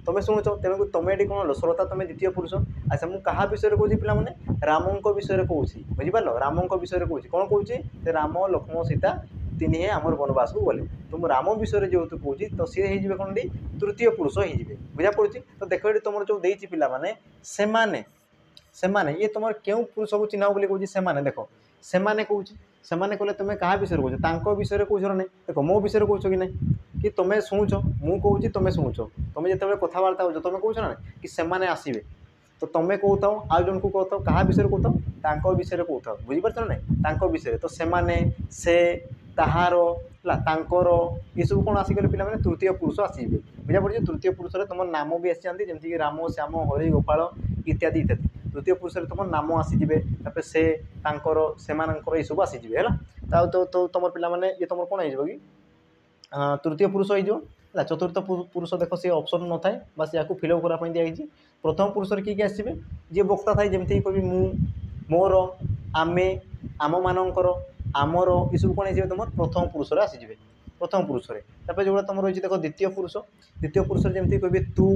तेणुक तुम ये कौन श्रोता तुम द्वितीय पुरुष अच्छा मुझे क्या विषय कौन पे राम विषय कौन बुझीपार राम विषय कौन कौन कौन राम लक्ष्मण सीता तीन हे आम वनवास को गले तो मुझे राम विषय जेहेतु कौन तो सी हो कौन तृतीय पुरुष हो बुझा पड़ी तो देख ये तुम जो देती पाने ये तुम क्यों पुरुष को चिन्ह बोली कौन से देख से कौन से कहले तुम क्या विषय कौच विषय कौच ना देख मो विषय कौच कि ना कि तुम्हें शुणुच मुझे तुम शुणुच तुम जो कथबार्ता हो तुम कौच ना कि से आसवे तो तुम कहता आउ जन को कहता क्या विषय कहता विषय कहता बुझीपार ना विषय तो से ताहार तांकर ये सब कौन आसिकले पे तृतीय पुरुष आसवे बुझा पड़े तृतीय पुरुष तुम नाम भी आसी जमीक राम श्याम हरि गोपाल इत्यादि इत्यादि तृतीय पुरुष तुम नाम आसीजे से ये सब आसीजे है तो तुम पे ये तुम कौन हो कि तृतीय पुरुष हो चतुर्थ पुरुष देख सी ऑप्शन न थाए बस या फिलअप करने दिखाई प्रथम पुरुष किए आसवे जी वक्ता थाए जमीक कवि मु मोर आमे आम मानकर आमर ये सब कौन आसवे तुम प्रथम पुरुष आसीजे प्रथम पुरुष जो तुम रही देख द्वितीय पुरुष जमीक कवि तू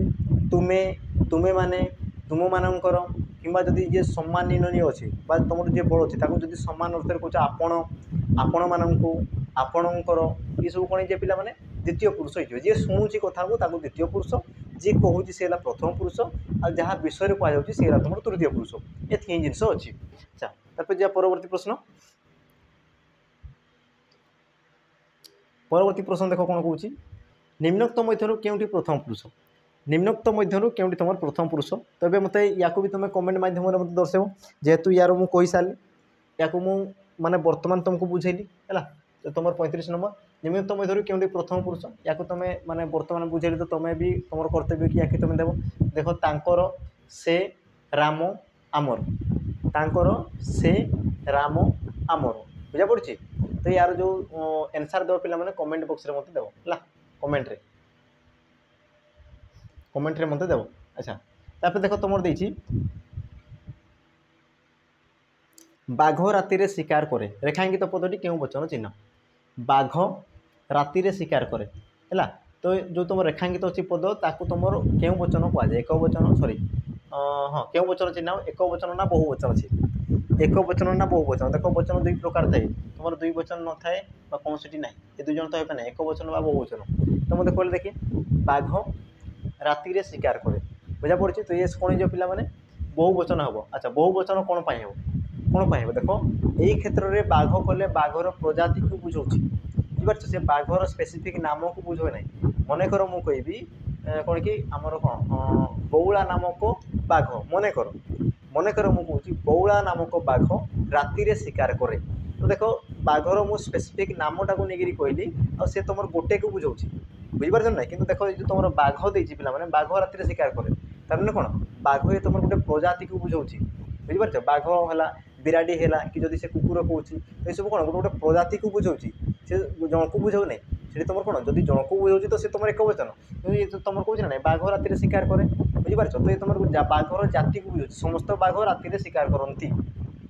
तुमे तुमे माने तुम मानकर कि जदि जी सम्माननीय अच्छे तुम जी बड़ अच्छे जब सम्मान अर्थ कौच आपण आपण मानू आपणकर ये सब कौन जे पे द्वितीय पुरुष हो जी शुणुची कथा को द्वितीय पुरुष जी कहूँ सी है प्रथम पुरुष आ जहाँ विषय कहुच्छी सी तुम तृतीय पुरुष ये जिनस अच्छी अच्छा तापर जा परवर्ती प्रश्न देख कौन कौच निम्नोक्त मध्य क्योंटी प्रथम पुरुष निम्नोक्त मध्य क्योंटी तुम प्रथम पुरुष तो ये मत या भी कमेंट माध्यम मत दर्शेब जेहेतु यार मुझे कही सारी या माने वर्तमान तुमको बुझेली है तो तुम 35 नंबर निम्नोक्त मध्य क्योंटी प्रथम पुरुष या तुम्हें माने वर्तमान बुझेली तो तुम्हें भी तुम कर्तव्य कि या तुम देव देख तांकर से राम आमर तांकर से राम आमर बुझा पड़ी तो यार जो आंसर देव पे कमेंट बॉक्स रे मत देव है कमेंट रे मत देव अच्छा तापर देख तुम देती बाघ राति शिकार करे रेखांकित पदटी क्यों वचन चिन्ह बाघ राति शिकार करे है तो जो तुम रेखांकित अच्छी पद ताकू तुम क्यों वचन कहुए एक वचन सॉरी हाँ क्यों वचन चिन्ह एक वचन ना बहु वचन अच्छे एक वचन ना बहु वचन देख वचन दुई प्रकार थाए तुम दुई वचन न थाए कौन सी ना ये दुई जन तो है एक वचन बहु वचन तो मत कहले देखिए बाघ राति शिकार करे बुझा पड़ी तो ये कौन जो पिला माने बहु वचन हम अच्छा बहु वचन कौन पाई हम कौन पाई देख यही क्षेत्र में बाघ कले बाघर प्रजाति को बुझाऊँ बुझीपार से बाघर स्पेसिफिक नाम को बुझे ना मनकर मु कहि कौन कि आमर कौन बौला नामक बाघ मनकर मु कहूँ बौला नामक बाघ राति शिकार करे तो देख बाघर मु स्पेसिफिक नामटा को लेकर कहली आ सी तुम गोटे को बुझाऊँ बुझीपार ना कि देख जो तुम बाघ देती पे बाघ राति शिकार करे तार कौन बाघ ये तुम गोटे प्रजाति को बुझाऊँ बुझीपार बाघ है बिराड़ी है कि जदि से कुकुर कौच तो ये सब कौन गोटे गोटे प्रजाति को बुझाऊँ से जन को बुझाऊ ना से तुम कौन जब जन को बुझाऊँ तो सी तुम एक वचन ये तुम कौच ना बाघ राति शिकार करे बुझीपार तो ये तुम बाघर जाति को बुझाऊँ समस्त बाघ राति शिकार करती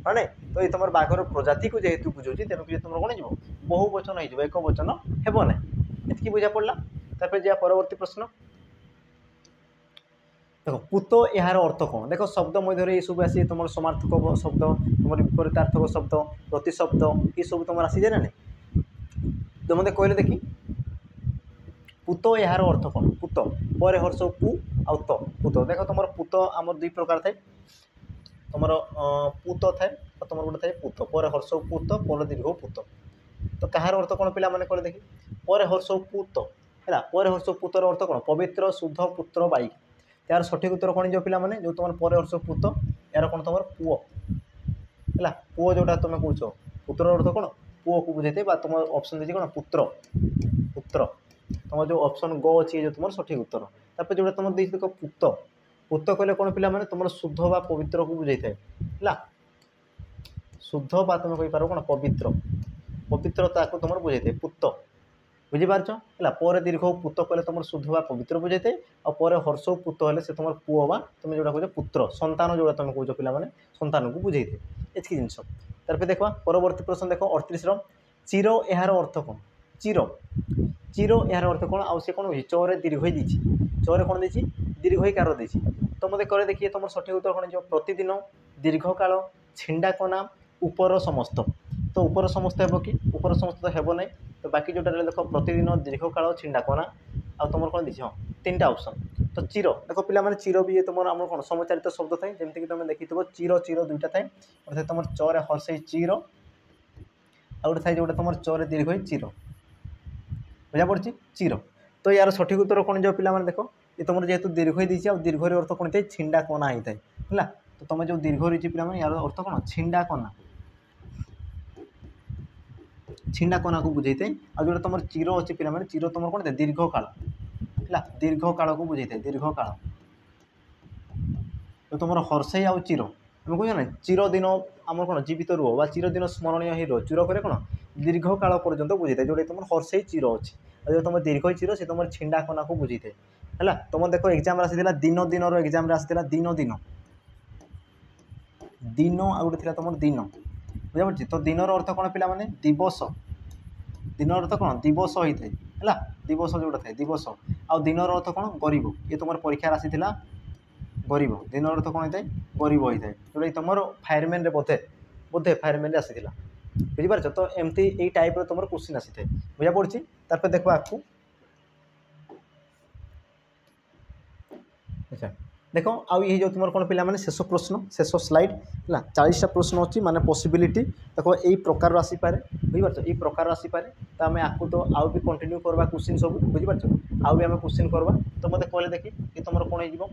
हाँ ना तो ये तुम बाघर प्रजाति को जेहेतु बुझाऊँ तेणुक तुम कौन हो बहु वचन हो एक वचन हेब ना ये बुझा पड़ा तापर जा परवर्ती प्रश्न देख पूत यार अर्थ कौन देख शब्द मध्य ये सब आसी तुम समार्थक शब्द तुम विपरीतार्थक शब्द प्रतिशब्द ये सब तुम आसी जाए ना तो मत कहले देखी पूत यार अर्थ कौन पूत पर हर्ष पु आउ त पूत देख तुम पूत आम दुई प्रकार थाए तुम पूत थाए और तुम गोटे थाए पूत पर हर्ष पूत पर दीर्घ पूत तो कहार अर्थ कौन पिला माने कहले देखी पर हर्ष पूत है पर हर्ष पुतर अर्थ कौन पवित्र शुद्ध पुत्र बाई यार सठिक उत्तर कौन जो पिला माने जो तुम पर हर्ष पुत यार कौन तुम पुओ है पुओ जोटा तुम कौच पुत्र अर्थ कौन पुओ को बुझे तुम ऑप्शन देती कौन पुत्र पुत्र तुम जो ऑप्शन ग अच्छी जो तुम सठिक उत्तर तापर जो तुम देख पुत पुत कहले कौन पिला माने तुम शुद्ध बा पवित्र को बुझे है शुद्ध बा तुम कहींपार कौन पवित्र पवित्रता को तुम बुझे पुत बुझीपार है पर दीर्घ पुत कले तुम शुद्ध बा पवित्र बुझे थे और हर्ष पुत हेल्ले से तुम पुओ बा तुम जो कह पुत्र संतान जो तुम कौच पे संतान को बुझे थे एति जिनस तार देखा परवर्ती प्रश्न देख 38 चिर यार अर्थ कौन चिर चिर यार अर्थ कौन आउ सी कौन चौरे दीर्घ देती चौरे कौन देती दीर्घकार देती तो मत करे देखिए तुम सठिक उत्तर कौन प्रतिदिन दीर्घ काल छिंडा कना ऊपर समस्त तो ऊपर समस्त हे कि ऊपर समस्त तो हेब ना तो बाकी जोटा देख प्रतिदिन दीर्घ काल छिंडा कना आ तुम कौन दी हाँ 3टा ऑप्शन तो चिर देख पे चिर भी तुम आम कौन समचारित शब्द थाए जमीक तुम देखी चिर चिर दुईटा थाए अर्थात तुम चरे हर्षई चिर आ गए थाए जो तुम चरे दीर्घ चिर बुझा पड़ी चिर तो यार सठिक उत्तर कौन जो पे देख ये तुम जेहतु दीर्घ देती आ दीर्घ अर्थ कौन थे छिंडा कना होता है तो तुम जो दीर्घ रही पे यार अर्थ कौन छिंडा कना छिंडा कना को बुझे थे आ जो तुम चिर अच्छी पे चिर तुम कौन थे दीर्घ काल है दीर्घ काल को बुझे थे दीर्घ काल तो तुम हर्षई आउ चिर आम कह ना चिर दिन आम कौन जीवित रुह बा चिर दिन स्मरणीय ही रुह चिर करे कौन दीर्घ काल पर्यंत बुझे थे जोटा तुम हर्षई चिर अच्छी जो तुम दीर्घ चिर से तुम छिंडा कना को बुझे थे है तुम देख एग्जाम आसाला दिन दिन एग्जाम आसाला दिन दिन दिन आ गए तुम दिन बुझा पड़ी तो दिन अर्थ कौन पे दिवस दिन अर्थ कौन दिवस होता है दिवस जोटा था दिवस आ दिन अर्थ कौन गरीब ये तुम परीक्षा आसाला गरीब दिन अर्थ कौन होता है गरीब होता है जोटा तुम फायरमैन बोधे बोधे फायरमैन आसाला बुझीपार तो एमती यही टाइप तुम क्वेश्चन आसी था बुझा पड़ी तार देख आपको अच्छा देख आउ ये जो तुम कौन पे शेष प्रश्न शेष स्लाइड है 40टा प्रश्न अच्छी माने पॉसिबिलिटी देख यही प्रकार आसीपे बुझीपार यही प्रकार आसीपे तो आम आपको तो आउ भी कंटिन्यू करवा क्वेश्चन सब बुझीपार आउ भी आम क्वेश्चन करवा तो मत कहले देखी ये तुम कौन हो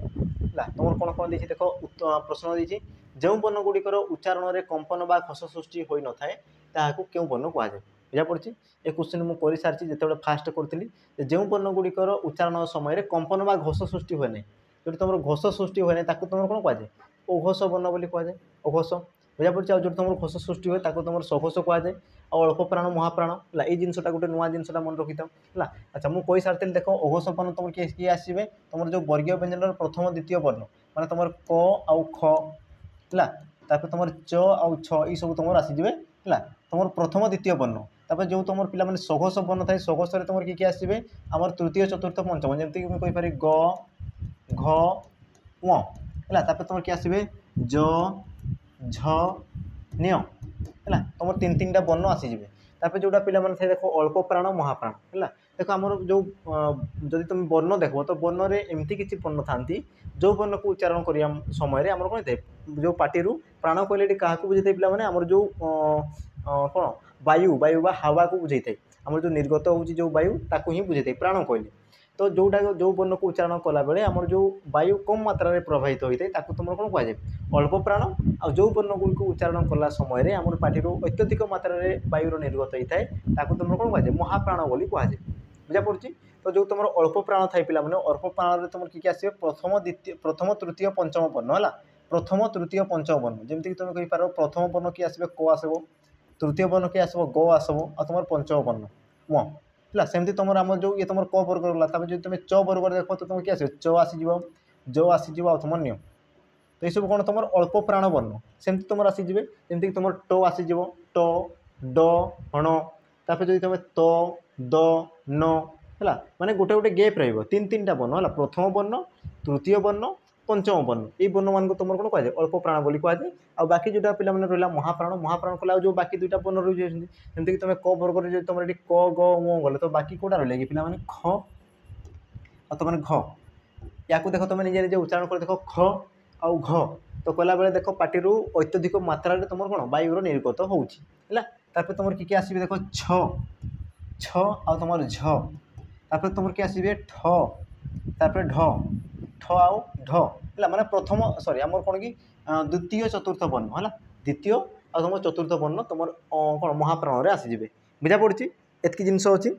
तुम कौन कौन देखिए देख प्रश्न देती जो वर्ण गुड़िकर उच्चारण में कंपन बा खस सृष्टि हो न थाए ताकू क्यों वर्ण कहुए बुझा पड़ी ये क्वेश्चन मुझे कर सारी जो फास्ट करी जो वर्ण गुड़िकर उच्चारण समय कंपन बा घोष सृष्टि हुए ना जो तुम घोष सृष्टि हुए ना तुम कौन कहुए अघोष वर्ण बोली कहुए अघोष बुझा पड़ी जो तुम घोष सृष्टि हुए तुम सघोष कहुए और अल्प प्राण महाप्राण है ये जिनसा गोटे नुआ जिनसा मन रखी था है अच्छा मुझे कही सारी देख अघोष वर्ण तुम किए आसवे तुम जो वर्गीय व्यंजन प्रथम द्वितीय वर्ण माने तुम क आउ ख है तुम च आउ छ ये सब तुम आसीजे है तुम प्रथम द्वितीय वर्ण तापर जो तुम पे सघोष वर्ण थाए सघोष तुम किए आसवे आम तृतीय चतुर्थ पंचम जमीक मुझे कहीपर ग घ व है तुम किए आसवे ज झ न्य है तुम 3-3टा वर्ण आसीजे तापर जोटा पे थे देख अल्प प्राण महाप्राण है देख आम जो जदि तुम वर्ण देख तो वर्ण में एमती किसी वर्ण था जो वर्ण को उच्चारण करने समय आम कौन थे जो पार्टी प्राण कहले क्या बुझे पे आम जो कौन वायु वायु बा हवा को बुझे थे आम जो निर्गत हो जो वायु ताकू ही बुझे थे प्राण कहले तो जोटा जो वर्ण को उच्चारण कला बेले आम जो वायु कम मात्रा रे प्रभावित होता है ताकू तुम कौन कहुए अल्प प्राण आ जो वर्ण गुड़ी को उच्चारण कला समय आम पार्टी अत्यधिक मात्रा रे वायुर निर्गत होता है ताकू तुम कौन कहुए महाप्राण बोली कहुए बुझा पड़ी तो जो तुम अल्प प्राण थाई पे अल्प प्राण तुम किए आसवे प्रथम तृतीय पंचम वर्ण है प्रथम तृतीय पंचम वर्ण जमीक तुम कहीपर प्रथम वर्ण किए आसवे क आसब तृतीय वर्ण किए आसब ग आसब आ तुम पंचम वर्ण म है सेमती तुम आम जो ये तुम क वर्ग गला जो तुम च वर्ग देख तो तुम किए आस च आसीज ज आसीज आ तुम न्य तो ये सब कौन तुम अल्प प्राण वर्ण सेमती तुम आसीजे जमीक तुम ट आसीज ट ड हण तापर जो तुम त द न है माने गोटे गोटे गैप रहीन-3-3टा वर्ण है प्रथम वर्ण तृतीय वर्ण पंचम वर्ण ये वर्ण मान को तुम कौन कहुए अल्प प्राण बोली कहुए आ बाकी जोटा पे रहा महाप्राण महाप्राण कला जो बाकी 2टा वर्ण रही जमीक तुम क वर्ग जो तुम ये क ग म गले तो बाकी कौटा रहा कि पे ख आ तुम घ या देख तुम निजे निजे उच्चारण कर देख ख आउ घ तो कला बेले देख पार्टी अत्यधिक मात्रा तुम कौन वायुर निर्गत होपर तुम किए आसवे देख छ आ तुम झ तापर तुम किए आसवे ठ तापर ढ ठ आउ ढ है माने प्रथम सॉरी आम कौन कि द्वितीय चतुर्थ वर्ण है द्वितीय आ तुम चतुर्थ वर्ण तुम कौन महाप्राण में आसीजे बुझा पड़ी एतकी जिनस अच्छी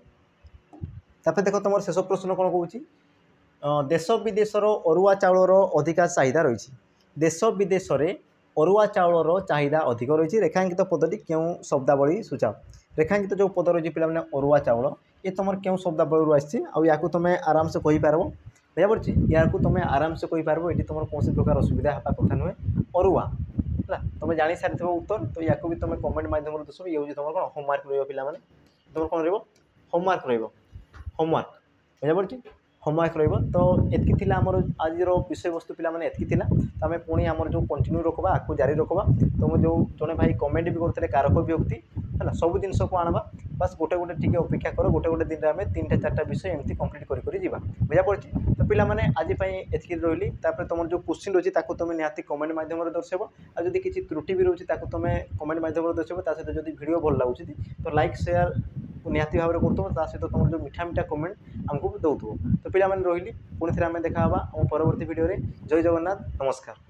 तापर देख तुम शेष प्रश्न कौन कहूँ देश विदेशर अरुआ चाउलर अधिका चाहिदा रही देश विदेश में अरुआ चाउलर चाहिदा अधिक रही रेखांकित पदटी क्यों शब्दावली सूचाओ रेखांकित जो पद रही पे अरुआ चाउल ये तुम क्यों शब्दावली आसी या तुम आराम से कहींपार बुझा पड़ी या तुम आराम से कहींपार ये तुम कौन प्रकार असुविधा हाँ कथा नुहे अरुआ है तुम जानी सारी उत्तर तो या भी तुम कमेंट मध्यम दस ये हूँ तुम कौन होमवर्क रहा पे तुम कौन रोमवर्क रोमवर्क बुझा पड़ी होमवर्क तो एतकी आमर आज विषय वस्तु पे एतकी तो आम पुणी आमर जो कंटिन्यू रखा आपको जारी रखा तो जो जड़े भाई कमेंट भी करते कारक विभक्ति है सब जिन को आनवा बस गोटे गोटे टी अपेक्षा कर गोटे गोटे दिन में 3टा 4टा विषय एमती कंप्लीट करी बुझा पड़ी तो पे आज एतकी रही तुम जो क्वेश्चन रही है तुम निहाती कमेंट मध्यम दर्शेब आदि किसी त्रुटि भी रोचे तुम कमेंट मध्यम दर्शेब सहित जो वीडियो भल लगुच तो लाइक शेयर निहाती भाव में कर सहित तुम जो मीठा मीठा कमेंट आमको दौथो तो पे रही पुणी थे आम देखा आम परवर्ती वीडियो जय जगन्नाथ नमस्कार।